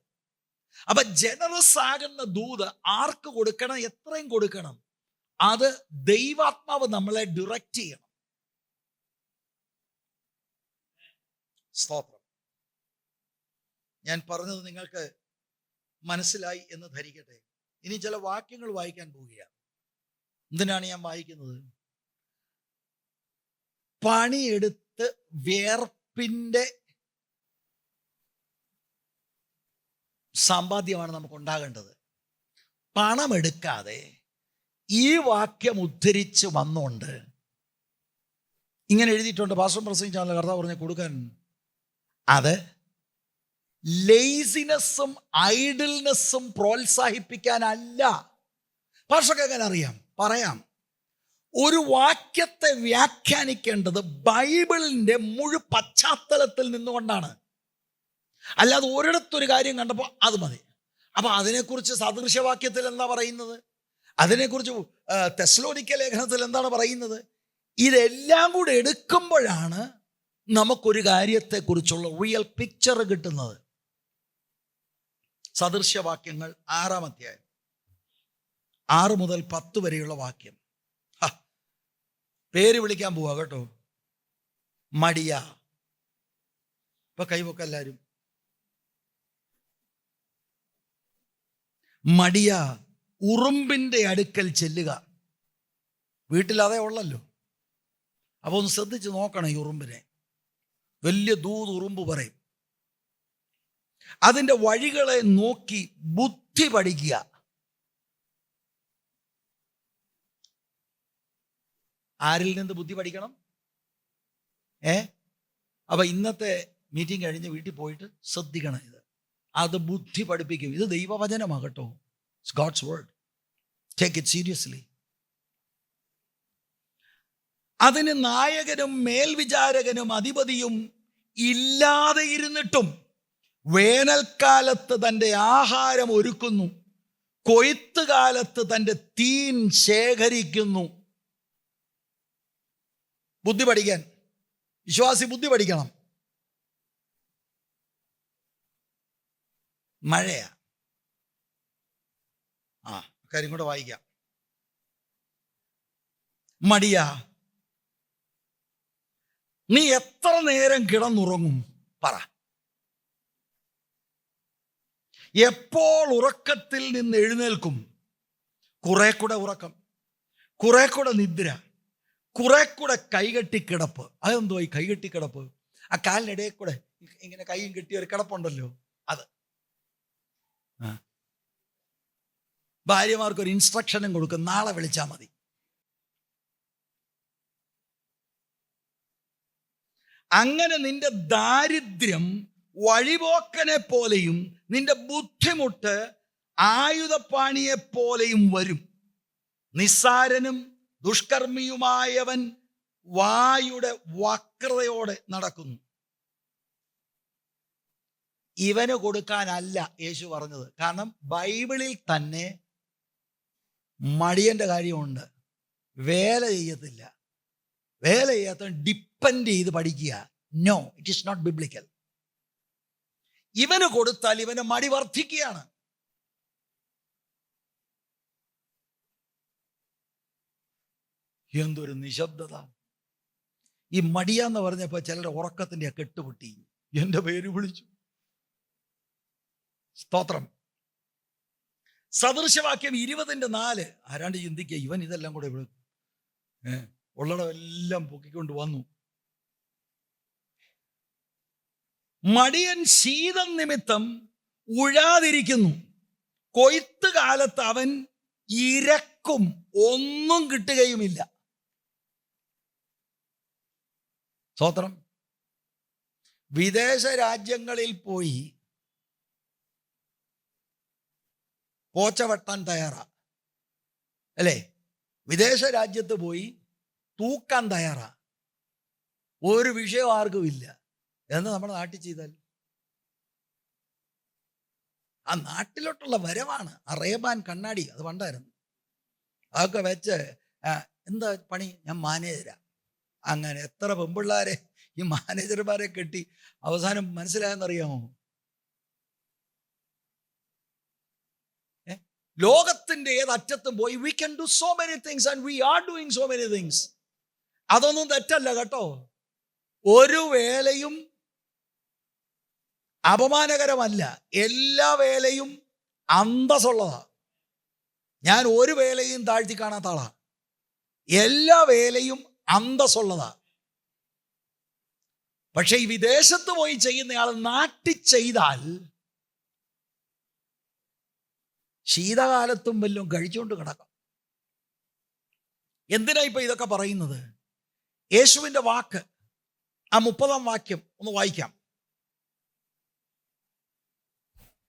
അപ്പൊ ജനറസ് ആകുന്ന ദൂത് ആർക്ക് കൊടുക്കണം, എത്രയും കൊടുക്കണം, അത് ദൈവാത്മാവ് നമ്മളെ ഡയറക്റ്റ് ചെയ്യണം. സ്തോത്രം. ഞാൻ പറഞ്ഞത് നിങ്ങൾക്ക് മനസ്സിലായി എന്ന് ധരിക്കട്ടെ. ഇനി ചില വാക്യങ്ങൾ വായിക്കാൻ പോവുകയാണ്. എന്തിനാണ് ഞാൻ വായിക്കുന്നത്? പണിയെടുത്ത് വേർപ്പിൻ്റെ സമ്പാദ്യമാണ് നമുക്ക് ഉണ്ടാകേണ്ടത്. പണമെടുക്കാതെ ഈ വാക്യം ഉദ്ധരിച്ച് വന്നുകൊണ്ട് ഇങ്ങനെ എഴുതിയിട്ടുണ്ട്. പാസ്റ്റർ പ്രസംഗിച്ചാണല്ലോ കർത്താവ് പറഞ്ഞ കൊടുക്കാൻ. അത് ലേസിനെസ്സും ഐഡിൽനെസ്സും പ്രോത്സാഹിപ്പിക്കാനല്ല. പാസ്റ്റർക്ക് എങ്ങനെ അറിയാം? പറയാം. ഒരു വാക്യത്തെ വ്യാഖ്യാനിക്കേണ്ടത് ബൈബിളിൻ്റെ മുഴുവൻ പശ്ചാത്തലത്തിൽ നിന്നുകൊണ്ടാണ്. അല്ലാതെ ഒരിടത്തൊരു കാര്യം കണ്ടപ്പോൾ അത് മതി. അപ്പൊ അതിനെക്കുറിച്ച് സദൃശവാക്യത്തിൽ എന്താ പറയുന്നത്, അതിനെക്കുറിച്ച് തെസ്സലോനിക്ക ലേഖനത്തിൽ എന്താണ് പറയുന്നത്, ഇതെല്ലാം കൂടെ എടുക്കുമ്പോഴാണ് നമുക്കൊരു കാര്യത്തെക്കുറിച്ചുള്ള റിയൽ പിക്ചർ കിട്ടുന്നത്. സദൃശവാക്യങ്ങൾ 6-ാം അധ്യായം 6 മുതൽ 10 വരെയുള്ള വാക്യം. പേര് വിളിക്കാൻ പോവാ കേട്ടോ. മടിയ. ഇപ്പൊ കൈവൊക്കെ എല്ലാവരും. മടിയ, ഉറുമ്പിന്റെ അടുക്കൽ ചെല്ലുക. വീട്ടിൽ അതേ ഉള്ളല്ലോ. അപ്പൊ ഒന്ന് ശ്രദ്ധിച്ച് നോക്കണം ഈ ഉറുമ്പിനെ. വലിയ ദൂത് ഉറുമ്പ് പറയും. അതിൻ്റെ വഴികളെ നോക്കി ബുദ്ധി പഠിക്കുക. ആരിൽ നിന്ന് ബുദ്ധി പഠിക്കണം? അപ്പൊ ഇന്നത്തെ മീറ്റിംഗ് കഴിഞ്ഞ് വീട്ടിൽ പോയിട്ട് ശ്രദ്ധിക്കണം. അത് ബുദ്ധി പഠിപ്പിക്കും. ഇത് ദൈവവചനമാകട്ടോ. It's God's word. Take it seriously. അതിന് നായകനും മേൽവിചാരകനും അധിപതിയും ഇല്ലാതെ ഇരുന്നിട്ടും വേനൽക്കാലത്ത് തൻ്റെ ആഹാരം ഒരുക്കുന്നു, കൊയ്ത്തുകാലത്ത് തൻ്റെ തീൻ ശേഖരിക്കുന്നു. ബുദ്ധി പഠിക്കാൻ വിശ്വാസി ബുദ്ധി പഠിക്കണം. മഴയാ. കാര്യം കൂടെ വായിക്കാം. മടിയാ, നീ എത്ര നേരം കിടന്നുറങ്ങും? പറ. എപ്പോൾ ഉറക്കത്തിൽ നിന്ന് എഴുന്നേൽക്കും? കുറെ കൂടെ ഉറക്കം. കുറെ കൂടെ നിദ്ര, കുറെ കൂടെ കൈകെട്ടിക്കിടപ്പ്. അതെന്തോ ഈ കൈകെട്ടിക്കിടപ്പ്? ആ കാലിനിടയിൽ കൂടെ ഇങ്ങനെ കൈയും കെട്ടിയ ഒരു കിടപ്പുണ്ടല്ലോ, അത്. ഭാര്യമാർക്ക് ഒരു ഇൻസ്ട്രക്ഷനും കൊടുക്കും, നാളെ വിളിച്ചാൽ മതി. അങ്ങനെ നിന്റെ ദാരിദ്ര്യം വഴിപോക്കനെ പോലെയും നിന്റെ ബുദ്ധിമുട്ട് ആയുധപാണിയെ പോലെയും വരും. നിസ്സാരനും ദുഷ്കർമ്മിയുമായവൻ വായുടെ വക്രതയോടെ നടക്കുന്നു. ഇവന് കൊടുക്കാനല്ല യേശു പറഞ്ഞത്. കാരണം ബൈബിളിൽ തന്നെ മടിയന്റെ കാര്യമുണ്ട്. വേല ചെയ്യത്തില്ല, വേല ചെയ്യാത്ത ഡിപ്പെൻഡ് ചെയ്ത് പഠിക്കുക. No, it is not biblical. ഇവന് കൊടുത്താൽ ഇവന് മടി വർദ്ധിക്കുകയാണ്. എന്തൊരു നിശബ്ദത! ഈ മടിയാന്ന് പറഞ്ഞപ്പോൾ ചിലരുടെ ഉറക്കത്തിൻ്റെ കെട്ടുപൊട്ടി. എൻ്റെ പേര് വിളിച്ചു. സ്തോത്രം. സദൃശവാക്യം 20:4. ആരാണ്ട് ചിന്തിക്കുക, ഇവൻ ഇതെല്ലാം കൂടെ ഇവിടെ ഉള്ളതെല്ലാം പൊക്കിക്കൊണ്ട് വന്നു. മടിയൻ ശീതം നിമിത്തം ഉഴാതിരിക്കുന്നു, കൊയ്ത്ത് കാലത്ത് അവൻ ഇരക്കും, ഒന്നും കിട്ടുകയുമില്ല. സ്തോത്രം. വിദേശ രാജ്യങ്ങളിൽ പോയി പോച്ച വെട്ടാൻ തയ്യാറാ അല്ലേ? വിദേശ രാജ്യത്ത് പോയി തൂക്കാൻ തയ്യാറാ. ഒരു വിഷയം ആർക്കും ഇല്ല. എന്ന് നമ്മുടെ നാട്ടിൽ ചെയ്താൽ ആ നാട്ടിലോട്ടുള്ള വരവാണ്. ആ റേബാൻ കണ്ണാടി അത് പണ്ടായിരുന്നു. അതൊക്കെ വെച്ച് എന്താ പണി? ഞാൻ മാനേജരാ. അങ്ങനെ എത്ര പെമ്പിള്ളാരെ ഈ മാനേജർമാരെ കെട്ടി അവസാനം മനസ്സിലായെന്നറിയാമോ? ലോകത്തിന്റെ ഏതറ്റത്തും പോയി we can do so many things and we are doing so many things. അതൊന്നും തെറ്റല്ല കേട്ടോ. ഒരു വേലയും അപമാനകരമല്ല. എല്ലാ വേലയും അന്തസ്സുള്ളതാ. ഞാൻ ഒരു വേലയും താഴ്ത്തി കാണാത്ത ആളാ. എല്ലാ വേലയും അന്തസ്സുള്ളതാ. പക്ഷെ ഈ വിദേശത്ത് പോയി ചെയ്യുന്നയാൾ നാട്ടിൽ ചെയ്താൽ ശീതകാലത്തും വല്ലതും കഴിച്ചുകൊണ്ട് കിടക്കാം. എന്തിനാ ഇപ്പൊ ഇതൊക്കെ പറയുന്നത്? യേശുവിൻ്റെ വാക്ക്, ആ 30-ാം വാക്യം ഒന്ന് വായിക്കാം.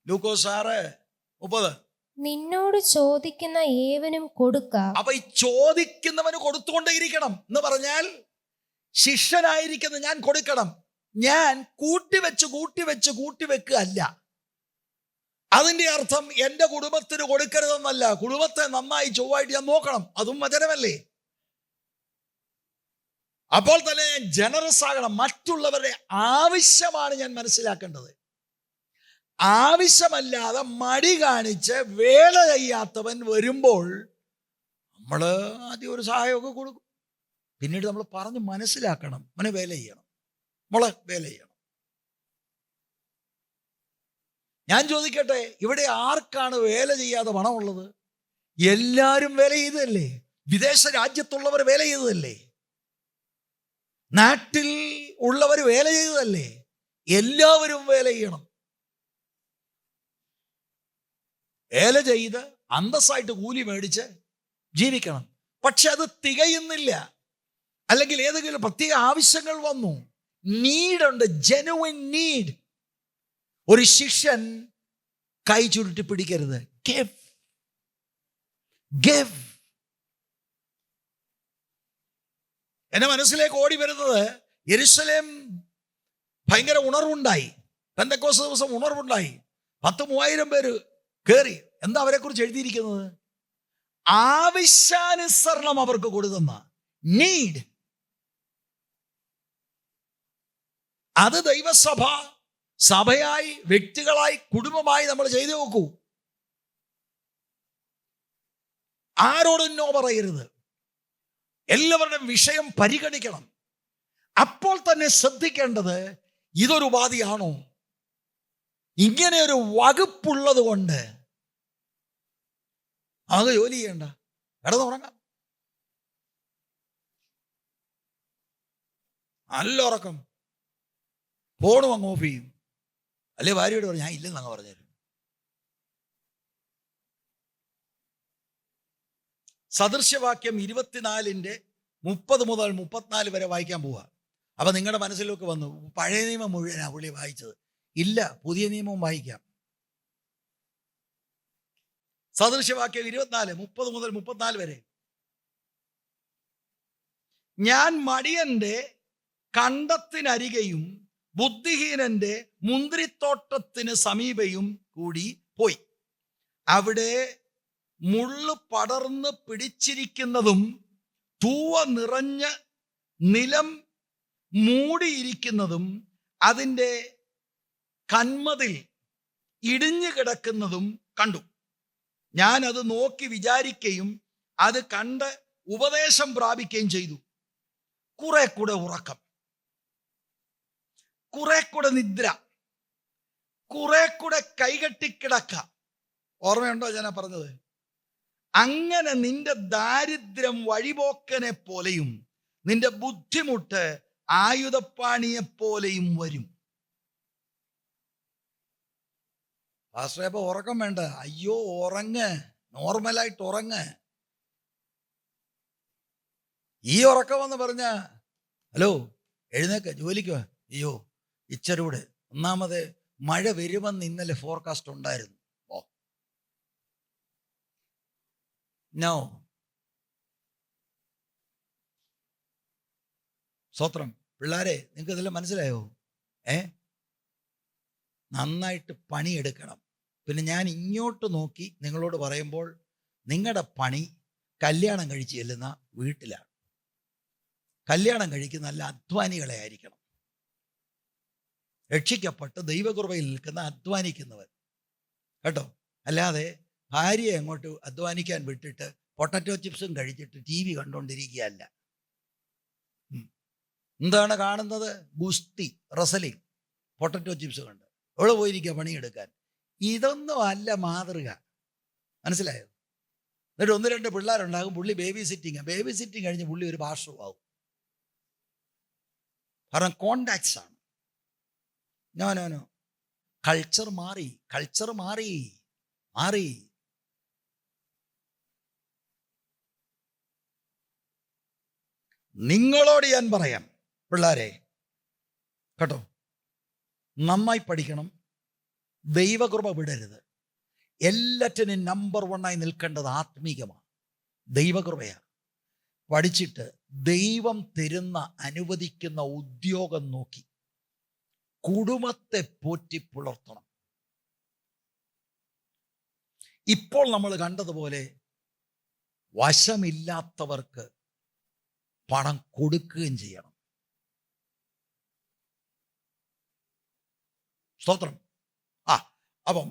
ലൂക്കോസ് 6:30. നിന്നോട് ചോദിക്കുന്ന ഏവനും കൊടുക്ക. അപ്പൊ ഈ ചോദിക്കുന്നവന് കൊടുത്തുകൊണ്ടേയിരിക്കണം എന്ന് പറഞ്ഞാൽ ശിഷ്യനായിരിക്കുന്ന ഞാൻ കൊടുക്കണം. ഞാൻ കൂട്ടിവെക്കുക അല്ല. അതിന്റെ അർത്ഥം എൻ്റെ കുടുംബത്തിന് കൊടുക്കരുതെന്നല്ല. കുടുംബത്തെ നന്നായി ചൊവ്വായിട്ട് ഞാൻ നോക്കണം. അതും വചനമല്ലേ? അപ്പോൾ തന്നെ ഞാൻ ജനറസ് ആകണം. മറ്റുള്ളവരുടെ ആവശ്യമാണ് ഞാൻ മനസ്സിലാക്കേണ്ടത്. ആവശ്യമല്ലാതെ മടി കാണിച്ച് വേല ചെയ്യാത്തവൻ വരുമ്പോൾ നമ്മൾ ആദ്യം ഒരു സഹായമൊക്കെ കൊടുക്കും. പിന്നീട് നമ്മൾ പറഞ്ഞ് മനസ്സിലാക്കണം, മോനെ വേല ചെയ്യണം, മോളെ വേല ചെയ്യണം. ഞാൻ ചോദിക്കട്ടെ, ഇവിടെ ആർക്കാണ് വേല ചെയ്യാതെ പണമുള്ളത്? എല്ലാവരും വേല ചെയ്തതല്ലേ? വിദേശ രാജ്യത്തുള്ളവർ വേല ചെയ്തതല്ലേ? നാട്ടിൽ ഉള്ളവർ വേല ചെയ്തതല്ലേ? എല്ലാവരും വേല ചെയ്യണം. വേല ചെയ്ത് അന്തസ്സായിട്ട് കൂലി മേടിച്ച് ജീവിക്കണം. പക്ഷെ അത് തികയുന്നില്ല. അല്ലെങ്കിൽ ഏതെങ്കിലും പ്രത്യേക ആവശ്യങ്ങൾ വന്നു, നീഡുണ്ട്, ജെനുവിൻ നീഡ്. ഒരു ശിഷ്യൻ കൈ ചുരുട്ടി പിടിക്കരുത്. ഗിവ്. എന്റെ മനസ്സിലേക്ക് ഓടി വരുന്നത്, യെരുശലേം ഭയങ്കര ഉണർവുണ്ടായി. പെന്തക്കോസ്ത് ദിവസം ഉണർവുണ്ടായി. 10,000 പേര് കയറി. എന്താ അവരെ കുറിച്ച് എഴുതിയിരിക്കുന്നത്? ആവശ്യാനുസരണം അവർക്ക് കൊടുക്കുന്ന നീഡ്. അത് ദൈവസഭ സഭയായി, വ്യക്തികളായി, കുടുംബമായി നമ്മൾ ചെയ്തു നോക്കൂ. ആരോടും നോ പറയരുത്. എല്ലാവരുടെയും വിഷയം പരിഗണിക്കണം. അപ്പോൾ തന്നെ ശ്രദ്ധിക്കേണ്ടത്, ഇതൊരു ഉപാധിയാണോ? ഇങ്ങനെ ഒരു വകുപ്പുള്ളത് കൊണ്ട് ആകെ ജോലി ചെയ്യണ്ട, കിടന്നുറങ്ങാം. നല്ല ഉറക്കം, ഫോണും അങ്ങ് ഓഫ് ചെയ്യും. അല്ലെ ഭാര്യയോട് പറഞ്ഞു, ഞാൻ ഇല്ലെന്ന് അങ്ങ് പറഞ്ഞു. സദൃശ്യവാക്യം 24:30 മുതൽ 34 വരെ വായിക്കാൻ പോവുക. അപ്പൊ നിങ്ങളുടെ മനസ്സിലൊക്കെ വന്നു, പഴയ നിയമം മുഴുവനാ പുള്ളി വായിച്ചത്. ഇല്ല, പുതിയ നിയമവും വായിക്കാം. സദൃശ്യവാക്യം 24:30 മുതൽ 34 വരെ. ഞാൻ മടിയന്റെ കണ്ടത്തിനരികെയും ബുദ്ധിഹീനന്റെ മുന്തിരിത്തോട്ടത്തിന് സമീപയും കൂടി പോയി. അവിടെ മുള്ളു പടർന്ന് പിടിച്ചിരിക്കുന്നതും തൂവ നിറഞ്ഞ് നിലം മൂടിയിരിക്കുന്നതും അതിൻ്റെ കന്മതിൽ ഇടിഞ്ഞു കിടക്കുന്നതും കണ്ടു. ഞാൻ അത് നോക്കി വിചാരിക്കുകയും അത് കണ്ട് ഉപദേശം പ്രാപിക്കുകയും ചെയ്തു. കുറെ കൂടെ ഉറക്കം, കുറെ കൂടെ നിദ്ര, കുറെ കൂടെ കൈകെട്ടിക്കിടക്ക. ഓർമ്മയുണ്ടോ ഞാൻ പറഞ്ഞത്? അങ്ങനെ നിന്റെ ദാരിദ്ര്യം വഴിപോക്കനെ പോലെയും നിന്റെ ബുദ്ധിമുട്ട് ആയുധപ്പാണിയെ പോലെയും വരും. പാസ്റ്ററെ, അപ്പൊ ഉറക്കം വേണ്ട? അയ്യോ, ഉറങ്ങ്, നോർമലായിട്ട് ഉറങ്ങ്. ഈ ഉറക്കമെന്ന് പറഞ്ഞ ഹലോ എഴുന്നേക്ക, ജോലിക്കോ? അയ്യോ ഇച്ചരൂടെ, ഒന്നാമത് മഴ വരുമെന്ന് ഇന്നലെ ഫോർകാസ്റ്റ് ഉണ്ടായിരുന്നു. നോ. സ്വത്രം പിള്ളാരെ, നിങ്ങൾക്ക് ഇതെല്ലാം മനസ്സിലായോ? നന്നായിട്ട് പണിയെടുക്കണം. പിന്നെ ഞാൻ ഇങ്ങോട്ട് നോക്കി നിങ്ങളോട് പറയുമ്പോൾ, നിങ്ങളുടെ പണി കല്യാണം കഴിച്ച് ചെല്ലുന്ന വീട്ടിലാണ്. കല്യാണം കഴിക്കുന്ന നല്ല അധ്വാനികളെ ആയിരിക്കണം. രക്ഷിക്കപ്പെട്ട് ദൈവകൃപയിൽ നിൽക്കുന്ന അധ്വാനിക്കുന്നവർ കേട്ടോ. അല്ലാതെ ഭാര്യയെ അങ്ങോട്ട് അധ്വാനിക്കാൻ വിട്ടിട്ട് പൊട്ടറ്റോ ചിപ്സും കഴിച്ചിട്ട് TV കണ്ടുകൊണ്ടിരിക്കുകയല്ല. എന്താണ് കാണുന്നത്? ഗുസ്തി, റസലിംഗ്, പൊട്ടറ്റോ ചിപ്സ് കണ്ട് എവിടെ പോയിരിക്കുക പണിയെടുക്കാൻ. ഇതൊന്നും അല്ല മാതൃക. മനസ്സിലായോ? എന്നിട്ട് 1-2 പിള്ളേരുണ്ടാകും, പുള്ളി ബേബി സിറ്റിങ് കഴിഞ്ഞ് പുള്ളി ഒരു പാസ്റ്ററുമാവും. കാരണം കോണ്ടാക്ട്സ് ആണ്. നോ. കൾച്ചർ മാറി. നിങ്ങളോട് ഞാൻ പറയാം പിള്ളേരെ കേട്ടോ, നന്നായി പഠിക്കണം. ദൈവകൃപ വിടരുത്. എല്ലാറ്റിനും നമ്പർ 1 നിൽക്കേണ്ടത് ആത്മീകമാണ്, ദൈവകൃപയാണ്. പഠിച്ചിട്ട് ദൈവം തരുന്ന അനുവദിക്കുന്ന ഉദ്യോഗം നോക്കി കുടുംബത്തെ പോറ്റി പുലർത്തണം. ഇപ്പോൾ നമ്മൾ കണ്ടതുപോലെ വശമില്ലാത്തവർക്ക് പണം കൊടുക്കുകയും ചെയ്യണം. സ്തോത്രം. അപ്പം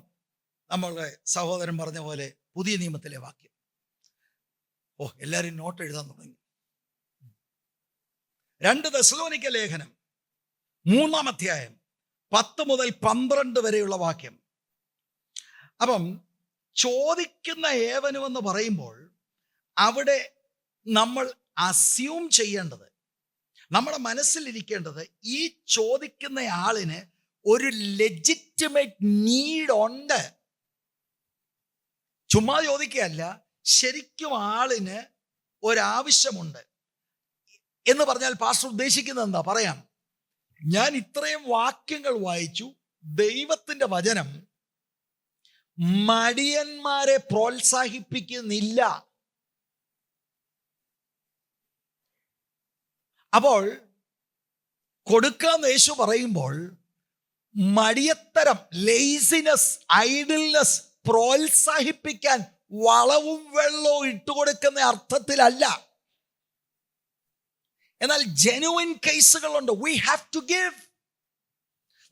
നമ്മളുടെ സഹോദരൻ പറഞ്ഞ പോലെ പുതിയ നിയമത്തിലെ വാക്യം. എല്ലാവരും നോട്ട് എഴുതാൻ തുടങ്ങി. 2 തെസ്സലോനിക്ക ലേഖനം 3-ാം അധ്യായം 10 മുതൽ 12 വരെയുള്ള വാക്യം. അപ്പം ചോദിക്കുന്ന ഏവനുമെന്ന് പറയുമ്പോൾ അവിടെ നമ്മൾ അസ്യൂം ചെയ്യേണ്ടത്, നമ്മുടെ മനസ്സിലിരിക്കേണ്ടത്, ഈ ചോദിക്കുന്ന ആളിന് ഒരു ലെജിറ്റിമേറ്റ് നീഡ് ഉണ്ട്. ചുമ്മാ ചോദിക്കുകയല്ല, ശരിക്കും ആളിന് ഒരാവശ്യമുണ്ട് എന്ന് പറഞ്ഞാൽ പാസ്റ്റർ ഉദ്ദേശിക്കുന്നത് എന്താ? പറയാം. ഞാൻ ഇത്രയും വാക്യങ്ങൾ വായിച്ചു. ദൈവത്തിന്റെ വചനം മടിയന്മാരെ പ്രോത്സാഹിപ്പിക്കുന്നില്ല. അപ്പോൾ കൊടുക്കാന്ന് യേശു പറയുമ്പോൾ മടിയത്തരം, ലേസിനെസ്, ഐഡിൽനെസ് പ്രോത്സാഹിപ്പിക്കാൻ വളവും വെള്ളവും ഇട്ടുകൊടുക്കുന്ന അർത്ഥത്തിലല്ല. എന്നാൽ ജെനുവിൻ കേസുകളുണ്ട്. We have to give.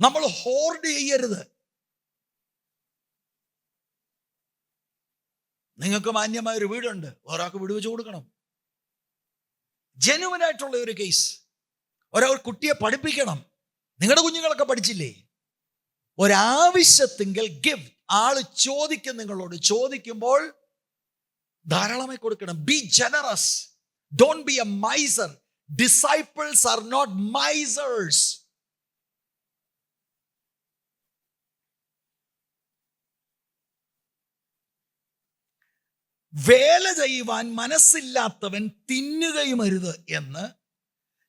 നമ്മൾ ഹോർഡ് ചെയ്യരുത്. നിങ്ങൾക്ക് മാന്യമായ ഒരു വീടുണ്ട്, ഒരാൾക്ക് വീട് വെച്ച് കൊടുക്കണം. ജെനുവിൻ ആയിട്ടുള്ള ഒരു കേസ്. ഒരാൾ കുട്ടിയെ പഠിപ്പിക്കണം. നിങ്ങളുടെ കുഞ്ഞുങ്ങളൊക്കെ പഠിച്ചില്ലേ? ഒരാവശ്യത്തെങ്കിൽ ഗിവ്. ആള് ചോദിക്കും, നിങ്ങളോട് ചോദിക്കുമ്പോൾ ധാരാളമായി കൊടുക്കണം. B generous. Don't be A miser. Disciples are not misers. വേല ചെയ്യുവാൻ മനസ്സില്ലാത്തവൻ തിന്നുകയും അരുത് എന്ന്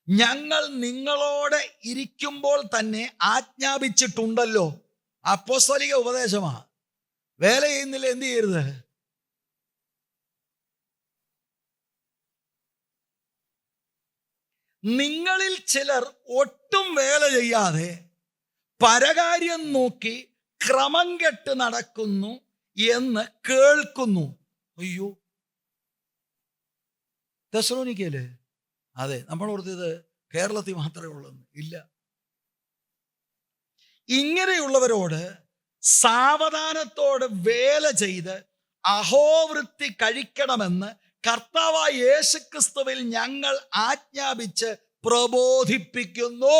ഞങ്ങൾ നിങ്ങളോട് ഇരിക്കുമ്പോൾ തന്നെ ആജ്ഞാപിച്ചിട്ടുണ്ടല്ലോ. അപ്പോസ്തലിക ഉപദേശമാ. വേല ചെയ്യുന്നില്ല, എന്ത് ചെയ്യരുത്? നിങ്ങളിൽ ചിലർ ഒട്ടും വേല ചെയ്യാതെ പരകാര്യം നോക്കി ക്രമം കെട്ട് നടക്കുന്നു എന്ന് കേൾക്കുന്നു. അയ്യോ, തെസ്സലോനിക്കയില് അതെ, നമ്മൾ ഓർത്തത് കേരളത്തിൽ മാത്രമേ ഉള്ളൂ. ഇല്ല. ഇങ്ങനെയുള്ളവരോട് സാവധാനത്തോട് വേല ചെയ്ത് അഹോവൃത്തി കഴിക്കണമെന്ന് കർത്താവായ യേശുക്രിസ്തുവിൽ ഞങ്ങൾ ആജ്ഞാപിച്ച് പ്രബോധിപ്പിക്കുന്നു.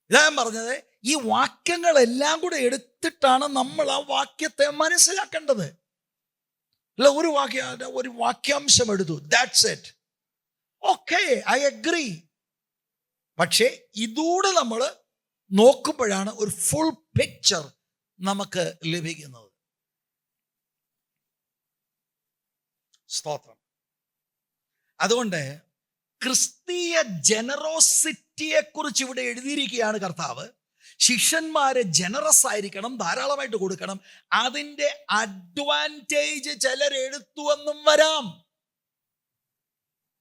ഇതാ ഞാൻ പറഞ്ഞത്. ഈ വാക്യങ്ങളെല്ലാം കൂടെ എടുത്തിട്ടാണ് നമ്മൾ ആ വാക്യത്തെ മനസ്സിലാക്കേണ്ടത്. അല്ല, ഒരു വാക്യാംശം എടുത്തു, that's it. Okay, I agree. പക്ഷേ ഇതൂടെ നമ്മൾ നോക്കുമ്പോഴാണ് ഒരു ഫുൾ പിക്ചർ നമുക്ക് ലഭിക്കുന്നത്. സ്തോത്രം. അതുകൊണ്ട് ക്രിസ്തീയ ജനറോസിറ്റിയെ കുറിച്ച് ഇവിടെ എഴുതിയിരിക്കുകയാണ് കർത്താവ്. ശിഷ്യന്മാര് ജനറസ് ആയിരിക്കണം, ധാരാളമായിട്ട് കൊടുക്കണം. അതിൻ്റെ അഡ്വാൻറ്റേജ് ചിലരെടുത്തുവെന്നും വരാം,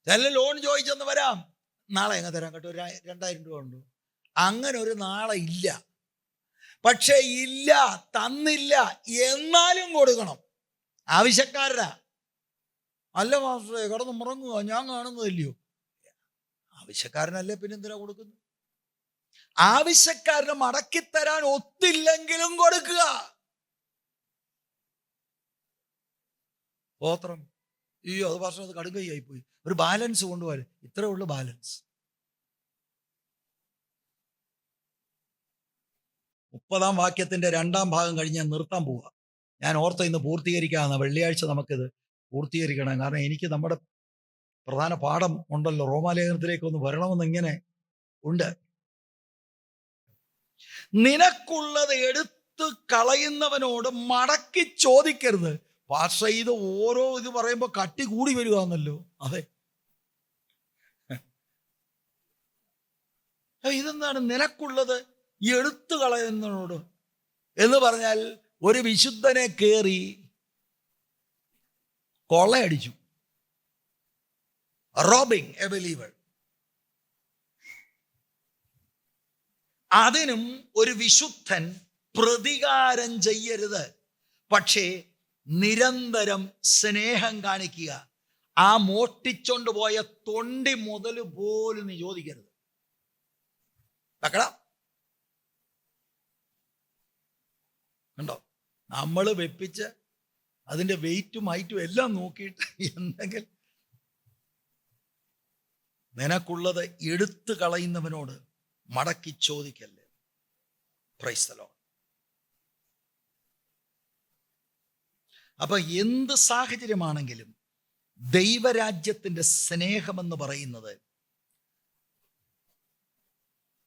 ചില ലോൺ ചോദിച്ചെന്ന് വരാം. നാളെ എങ്ങനെ തരാൻ കേട്ടോ, 2000 രൂപ ഉണ്ട്. അങ്ങനെ ഒരു നാളെ ഇല്ല. പക്ഷെ ഇല്ല, തന്നില്ല, എന്നാലും കൊടുക്കണം. ആവശ്യക്കാരനാ. അല്ല മാസ്റ്ററെ, കിടന്ന് മുറങ്ങുക, ഞാൻ കാണുന്നതല്ലയോ. ആവശ്യക്കാരനല്ലേ, പിന്നെന്തിനാ കൊടുക്കുന്നത്? ആവശ്യക്കാരന് മടക്കിത്തരാൻ ഒത്തില്ലെങ്കിലും കൊടുക്കുക. സ്തോത്രം. അയ്യോ, അത് വർഷം അത് കടുകയായി പോയി. ഒരു ബാലൻസ് കൊണ്ടുപോകാൻ ഇത്രേ ഉള്ളൂ ബാലൻസ്. 30-ാം വാക്യത്തിന്റെ 2-ാം ഭാഗം കഴിഞ്ഞ് ഞാൻ നിർത്താൻ പോവുക. ഞാൻ ഓർത്ത ഇന്ന് പൂർത്തീകരിക്കാമെന്ന്. വെള്ളിയാഴ്ച നമുക്കിത് പൂർത്തീകരിക്കണം. കാരണം എനിക്ക് നമ്മുടെ പ്രധാന പാഠം ഉണ്ടല്ലോ, റോമാലേഖനത്തിലേക്ക് ഒന്ന് വരണമെന്ന് ഇങ്ങനെ ഉണ്ട്. നിനക്കുള്ളത് എടുത്ത് കളയുന്നവനോട് മടക്കി ചോദിക്കരുത്. പക്ഷേ ഇത് ഓരോ ഇത് പറയുമ്പോൾ കട്ടി കൂടി വരികയാണല്ലോ. അതെ, ഇതെന്താണ് നിനക്കുള്ളത് എടുത്തു കളയുന്നതിനോട് എന്ന് പറഞ്ഞാൽ? ഒരു വിശുദ്ധനെ കയറി കൊള്ളയടിച്ചു, റോബിങ് എ ബിലീവർ. അതിനും ഒരു വിശുദ്ധൻ പ്രതികാരം ചെയ്യരുത്, പക്ഷേ നിരന്തരം സ്നേഹം കാണിക്കുക. ആ മോഷ്ടിച്ചോണ്ട് പോയ തൊണ്ടി മുതൽ പോലും നീ ചോദിക്കരുത്. കണ്ടോ, നമ്മൾ വെപ്പിച്ച് അതിൻ്റെ വെയിറ്റും ഹൈറ്റും എല്ലാം നോക്കിയിട്ട് എന്തെങ്കിലും നിനക്കുള്ളത് എടുത്തു കളയുന്നവനോട് മടക്കി ചോദിക്കല്ലേ. Praise the Lord. അപ്പൊ എന്ത് സാഹചര്യമാണെങ്കിലും ദൈവരാജ്യത്തിൻ്റെ സ്നേഹമെന്ന് പറയുന്നത്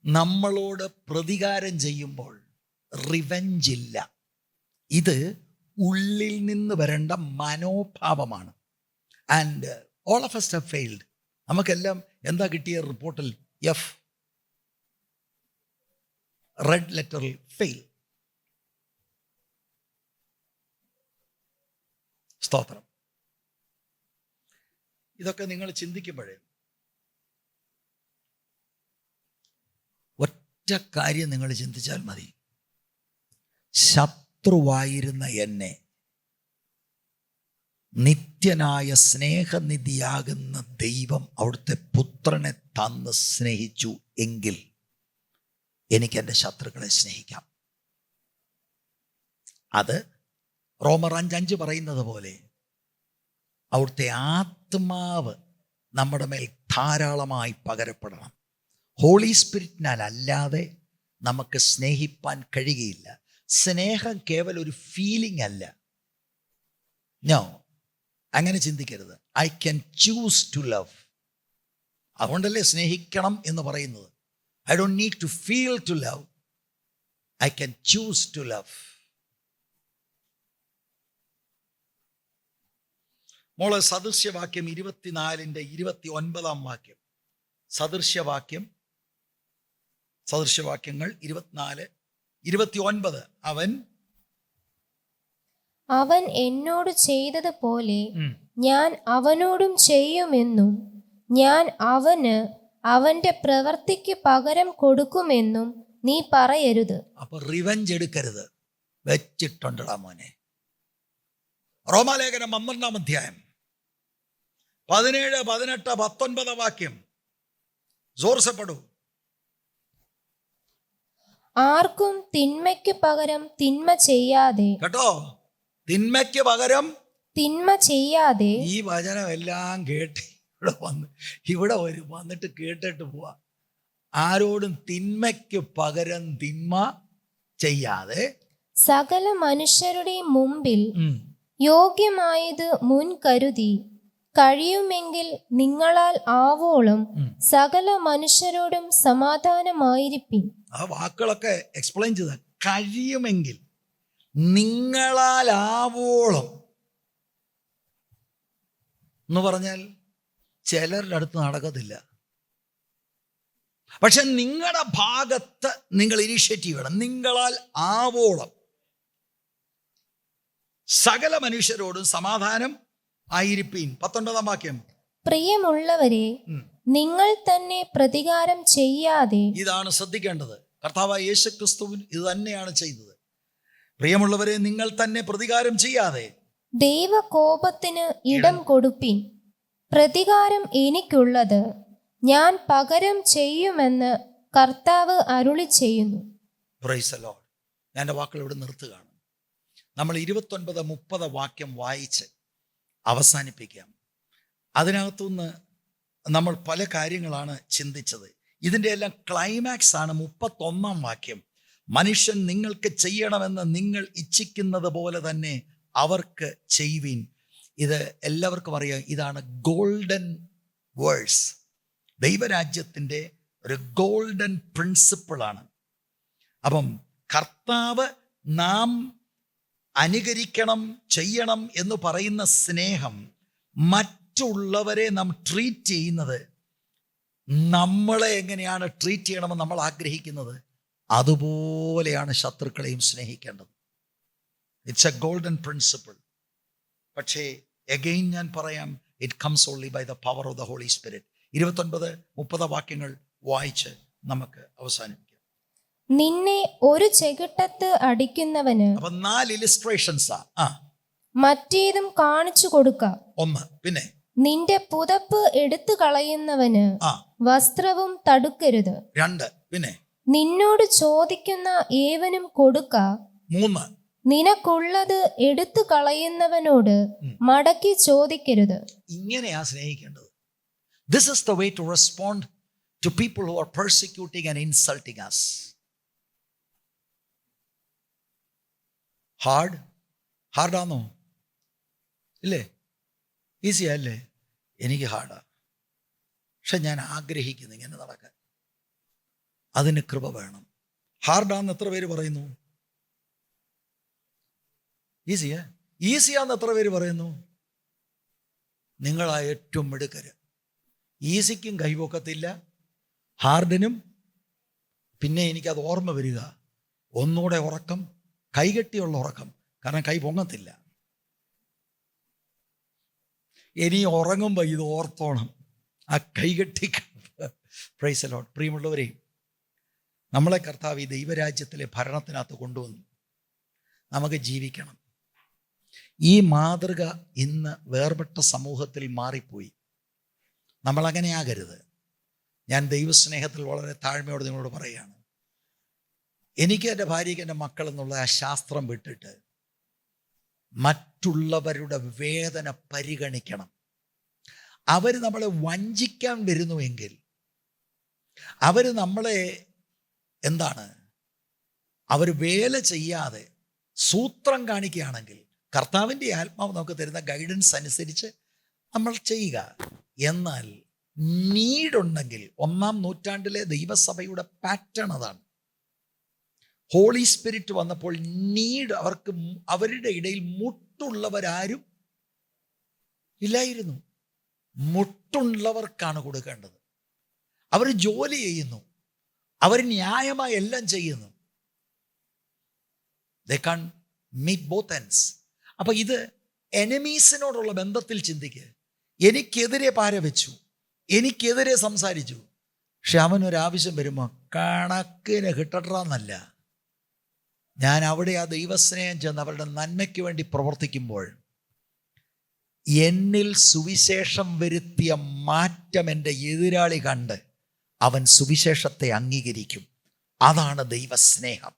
നമ്മളോട് പ്രതികാരം ചെയ്യുമ്പോൾ റിവെഞ്ച് ഇല്ല. ഇത് ഉള്ളിൽ നിന്ന് വരേണ്ട മനോഭാവമാണ്. And all of us have failed. നമുക്കെല്ലാം എന്താ കിട്ടിയ റിപ്പോർട്ടിൽ? F, റെഡ് ലെറ്ററിൽ ഫെയിൽ. സ്തോത്രം. ഇതൊക്കെ നിങ്ങൾ ചിന്തിക്കുമ്പോഴേ ഒറ്റ കാര്യം നിങ്ങൾ ചിന്തിച്ചാൽ മതി. ശത്രുവായിരുന്ന എന്നെ നിത്യനായ സ്നേഹനിധിയാകുന്ന ദൈവം അവിടുത്തെ പുത്രനെ തന്ന് സ്നേഹിച്ചു എങ്കിൽ എനിക്ക് എൻ്റെ ശത്രുക്കളെ സ്നേഹിക്കാം. അത് റോമർ 5:5 പറയുന്നത് പോലെ അവിടുത്തെ ആത്മാവ് നമ്മുടെ മേൽ ധാരാളമായി പകരപ്പെടണം. ഹോളി സ്പിരിറ്റിനാൽ അല്ലാതെ നമുക്ക് സ്നേഹിപ്പാൻ കഴിയുകയില്ല. സ്നേഹം കേവലം ഒരു ഫീലിംഗ് അല്ല. നോ, അങ്ങനെ ചിന്തിക്കരുത്. I can choose to love. അതുകൊണ്ടല്ലേ സ്നേഹിക്കണം എന്ന് പറയുന്നത്. I don't need to feel to love, I can choose to love. മോളെ സദൃശ്യവാക്യം 24-ന്റെ 29 വാക്യം. സദൃശ്യവാക്യങ്ങൾ 24-29. അവൻ എന്നോട് ചെയ്തതുപോലെ ഞാൻ അവനോടും ചെയ്യുമെന്നും ഞാൻ അവന് അവന്റെ പ്രവൃത്തിക്ക് പകരം കൊടുക്കുമെന്നും നീ പറയരുത്. അപ്പൊ റിവെഞ്ച് എടുക്കരുത്, വെച്ചിട്ടുണ്ടടാ മോനെ. റോമാലേഖനം 12-ാം അധ്യായം 17, 18, 19 വാക്യം. ജോർസപ്പെടു. ആർക്കും തിന്മയ്ക്ക് പകരം തിന്മ ചെയ്യാതെ, കേട്ടോ, തിന്മയ്ക്ക് പകരം തിന്മ ചെയ്യാതെ. ഈ വചനം എല്ലാം കേട്ട് ഇവിടെ വന്നിട്ട് കേട്ടിട്ട് പോവാ. ആരോടും തിന്മയ്ക്ക് പകരം തിന്മ ചെയ്യാതെ സകല മനുഷ്യരുടെയും മുമ്പിൽ യോഗ്യമായത് മുൻകരുതി കഴിയുമെങ്കിൽ നിങ്ങളാൽ ആവോളം സകല മനുഷ്യരോടും സമാധാനമായിരിപ്പിൻ. ആ വാക്കുകളൊക്കെ എക്സ്പ്ലെയിൻ ചെയ്ത കഴിയുമെങ്കിൽ, നിങ്ങളാൽ ആവോളം എന്ന് പറഞ്ഞാൽ ചിലരുടെ അടുത്ത് നടക്കത്തില്ല. പക്ഷെ നിങ്ങളുടെ ഭാഗത്ത് നിങ്ങൾ ഇനിഷ്യേറ്റീവ് വേണം. നിങ്ങളാൽ ആവോളം സകല മനുഷ്യരോടും സമാധാനം ആയിരിപ്പീൻ. 19 വാക്യം. പ്രിയമുള്ളവരെ, നിങ്ങൾ തന്നെ പ്രതികാരം ചെയ്യാതെ. ഇതാണ് ശ്രദ്ധിക്കേണ്ടത്. കർത്താവായ യേശുക്രിസ്തുവിൻ ഇത് തന്നെയാണ് ചെയ്തത്. പ്രിയമുള്ളവരെ, നിങ്ങൾ തന്നെ പ്രതികാരം ചെയ്യാതെ ദൈവകോപത്തിന് ഇടം കൊടുപ്പിൻ. പ്രതികാരം എനിക്കുള്ളത്, ഞാൻ പകരം ചെയ്യുമെന്ന് കർത്താവ് അരുളി ചെയ്യുന്നു. Praise the Lord. ഞാൻ എൻ്റെ വാക്കുകൾ ഇവിടെ നിർത്തുകയാണ്. നമ്മൾ 29, 30 വാക്യം വായിച്ച് അവസാനിപ്പിക്കാം. അതിനകത്തുനിന്ന് നമ്മൾ പല കാര്യങ്ങളാണ് ചിന്തിച്ചത്. ഇതിൻ്റെ എല്ലാം ക്ലൈമാക്സ് ആണ് 31 വാക്യം. മനുഷ്യൻ നിങ്ങൾക്ക് ചെയ്യണമെന്ന് നിങ്ങൾ ഇച്ഛിക്കുന്നത് പോലെ തന്നെ അവർക്ക് ചെയ്യുവിൻ. ഇത് എല്ലാവർക്കും അറിയാം. ഇതാണ് ഗോൾഡൻ വേഴ്സ്. ദൈവരാജ്യത്തിൻ്റെ ഒരു ഗോൾഡൻ പ്രിൻസിപ്പിളാണ്. അപ്പം കർത്താവ് നാം അനുകരിക്കണം, ചെയ്യണം എന്ന് പറയുന്ന സ്നേഹം, മറ്റുള്ളവരെ നാം ട്രീറ്റ് ചെയ്യുന്നത്, നമ്മളെ എങ്ങനെയാണ് ട്രീറ്റ് ചെയ്യണമെന്ന് നമ്മൾ ആഗ്രഹിക്കുന്നത്, അതുപോലെയാണ് ശത്രുക്കളെയും സ്നേഹിക്കേണ്ടത്. It's a golden principle. പക്ഷേ എഗെയിൻ ഞാൻ പറയാം, it comes only by the power of the holy spirit. 29, 30 വാക്യങ്ങൾ വായിച്ച് നമുക്ക് അവസാനിപ്പിക്കാം. നിന്നെ ഒരു ചെകിട്ടത്ത് അടിക്കുന്നവന് അപ്പൊ 4 ഇലിസ്ട്രേഷൻസാ. മറ്റേതും കാണിച്ചു കൊടുക്ക. 1. പിന്നെ നിന്റെ പുതപ്പ് എടുത്തു കളയുന്നവന് വസ്ത്രവും തടുക്കരുത്. 2. പിന്നെ നിന്നോട് ചോദിക്കുന്ന ഏവനും കൊടുക്ക. 3. നിനക്കുള്ളത് എടുത്തു കളയുന്നവനോട് മടക്കി ചോദിക്കരുത്. ഇങ്ങനെയാ സ്നേഹിക്കേണ്ടത്. This is the way to respond to people who are persecuting and insulting us. ഹാർഡാണോ? ഇല്ലേ? ഈസിയാ അല്ലേ? എനിക്ക് ഹാർഡാ. പക്ഷെ ഞാൻ ആഗ്രഹിക്കുന്നു ഇങ്ങനെ നടക്കാൻ. അതിന് കൃപ വേണം. ഹാർഡാന്ന് എത്ര പേര് പറയുന്നു? ഈസിയാന്ന് എത്ര പേര് പറയുന്നു? നിങ്ങളാ ഏറ്റവും മിടുക്കര്. ഈസിക്കും കൈവക്കത്തില്ല, ഹാർഡിനും. പിന്നെ എനിക്കത് ഓർമ്മ വരിക, ഒന്നുകൂടെ ഉറക്കം, കൈകെട്ടിയുള്ള ഉറക്കം. കാരണം കൈ പൊങ്ങത്തില്ല. ഇനി ഉറങ്ങുമ്പോൾ ഇത് ഓർത്തോണം, ആ കൈകെട്ടി. Praise the Lord. പ്രിയമുള്ളവരെ, നമ്മളെ കർത്താവ് ഈ ദൈവരാജ്യത്തിലെ ഭരണത്തിനകത്ത് കൊണ്ടുവന്നു. നമുക്ക് ജീവിക്കണം. ഈ മാതൃക ഇന്ന് വേർപെട്ട സമൂഹത്തിൽ മാറിപ്പോയി. നമ്മളങ്ങനെ ആകരുത്. ഞാൻ ദൈവസ്നേഹത്തിൽ വളരെ താഴ്മയോടെ നിങ്ങളോട് പറയുകയാണ്. എനിക്ക്, എൻ്റെ ഭാര്യയ്ക്ക്, എൻ്റെ മക്കൾ എന്നുള്ള ആ ശാസ്ത്രം വിട്ടിട്ട് മറ്റുള്ളവരുടെ വേദന പരിഗണിക്കണം. അവർ നമ്മളെ വഞ്ചിക്കാൻ വരുന്നുവെങ്കിൽ, അവർ നമ്മളെ അവർ വേല ചെയ്യാതെ സൂത്രം കാണിക്കുകയാണെങ്കിൽ, കർത്താവിൻ്റെ ആത്മാവ് നമുക്ക് തരുന്ന ഗൈഡൻസ് അനുസരിച്ച് നമ്മൾ ചെയ്യുക. എന്നാൽ നീഡുണ്ടെങ്കിൽ, 1-ാം നൂറ്റാണ്ടിലെ ദൈവസഭയുടെ പാറ്റേൺ അതാണ്. ഹോളി സ്പിരിറ്റ് വന്നപ്പോൾ നീഡ്, അവർക്ക് അവരുടെ ഇടയിൽ മുട്ടുള്ളവരാരും ഇല്ലായിരുന്നു. മുട്ടുള്ളവർക്കാണ് കൊടുക്കേണ്ടത്. അവർ ജോലി ചെയ്യുന്നു, അവർ ന്യായമായി എല്ലാം ചെയ്യുന്നു. They can't meet both ends. അപ്പൊ ഇത് എനിമീസിനോടുള്ള ബന്ധത്തിൽ ചിന്തിക്കുക. എനിക്കെതിരെ പാര വെച്ചു, എനിക്കെതിരെ സംസാരിച്ചു, പക്ഷെ അവനൊരാവശ്യം വരുമ്പോൾ കണക്കിന് കിട്ടണമെന്നല്ല. ഞാൻ അവിടെ ആ ദൈവസ്നേഹം ചെന്ന് അവരുടെ നന്മയ്ക്ക് വേണ്ടി പ്രവർത്തിക്കുമ്പോൾ എന്നിൽ സുവിശേഷം വരുത്തിയ മാറ്റം എൻ്റെ എതിരാളി കണ്ട് അവൻ സുവിശേഷത്തെ അംഗീകരിക്കും. അതാണ് ദൈവസ്നേഹം.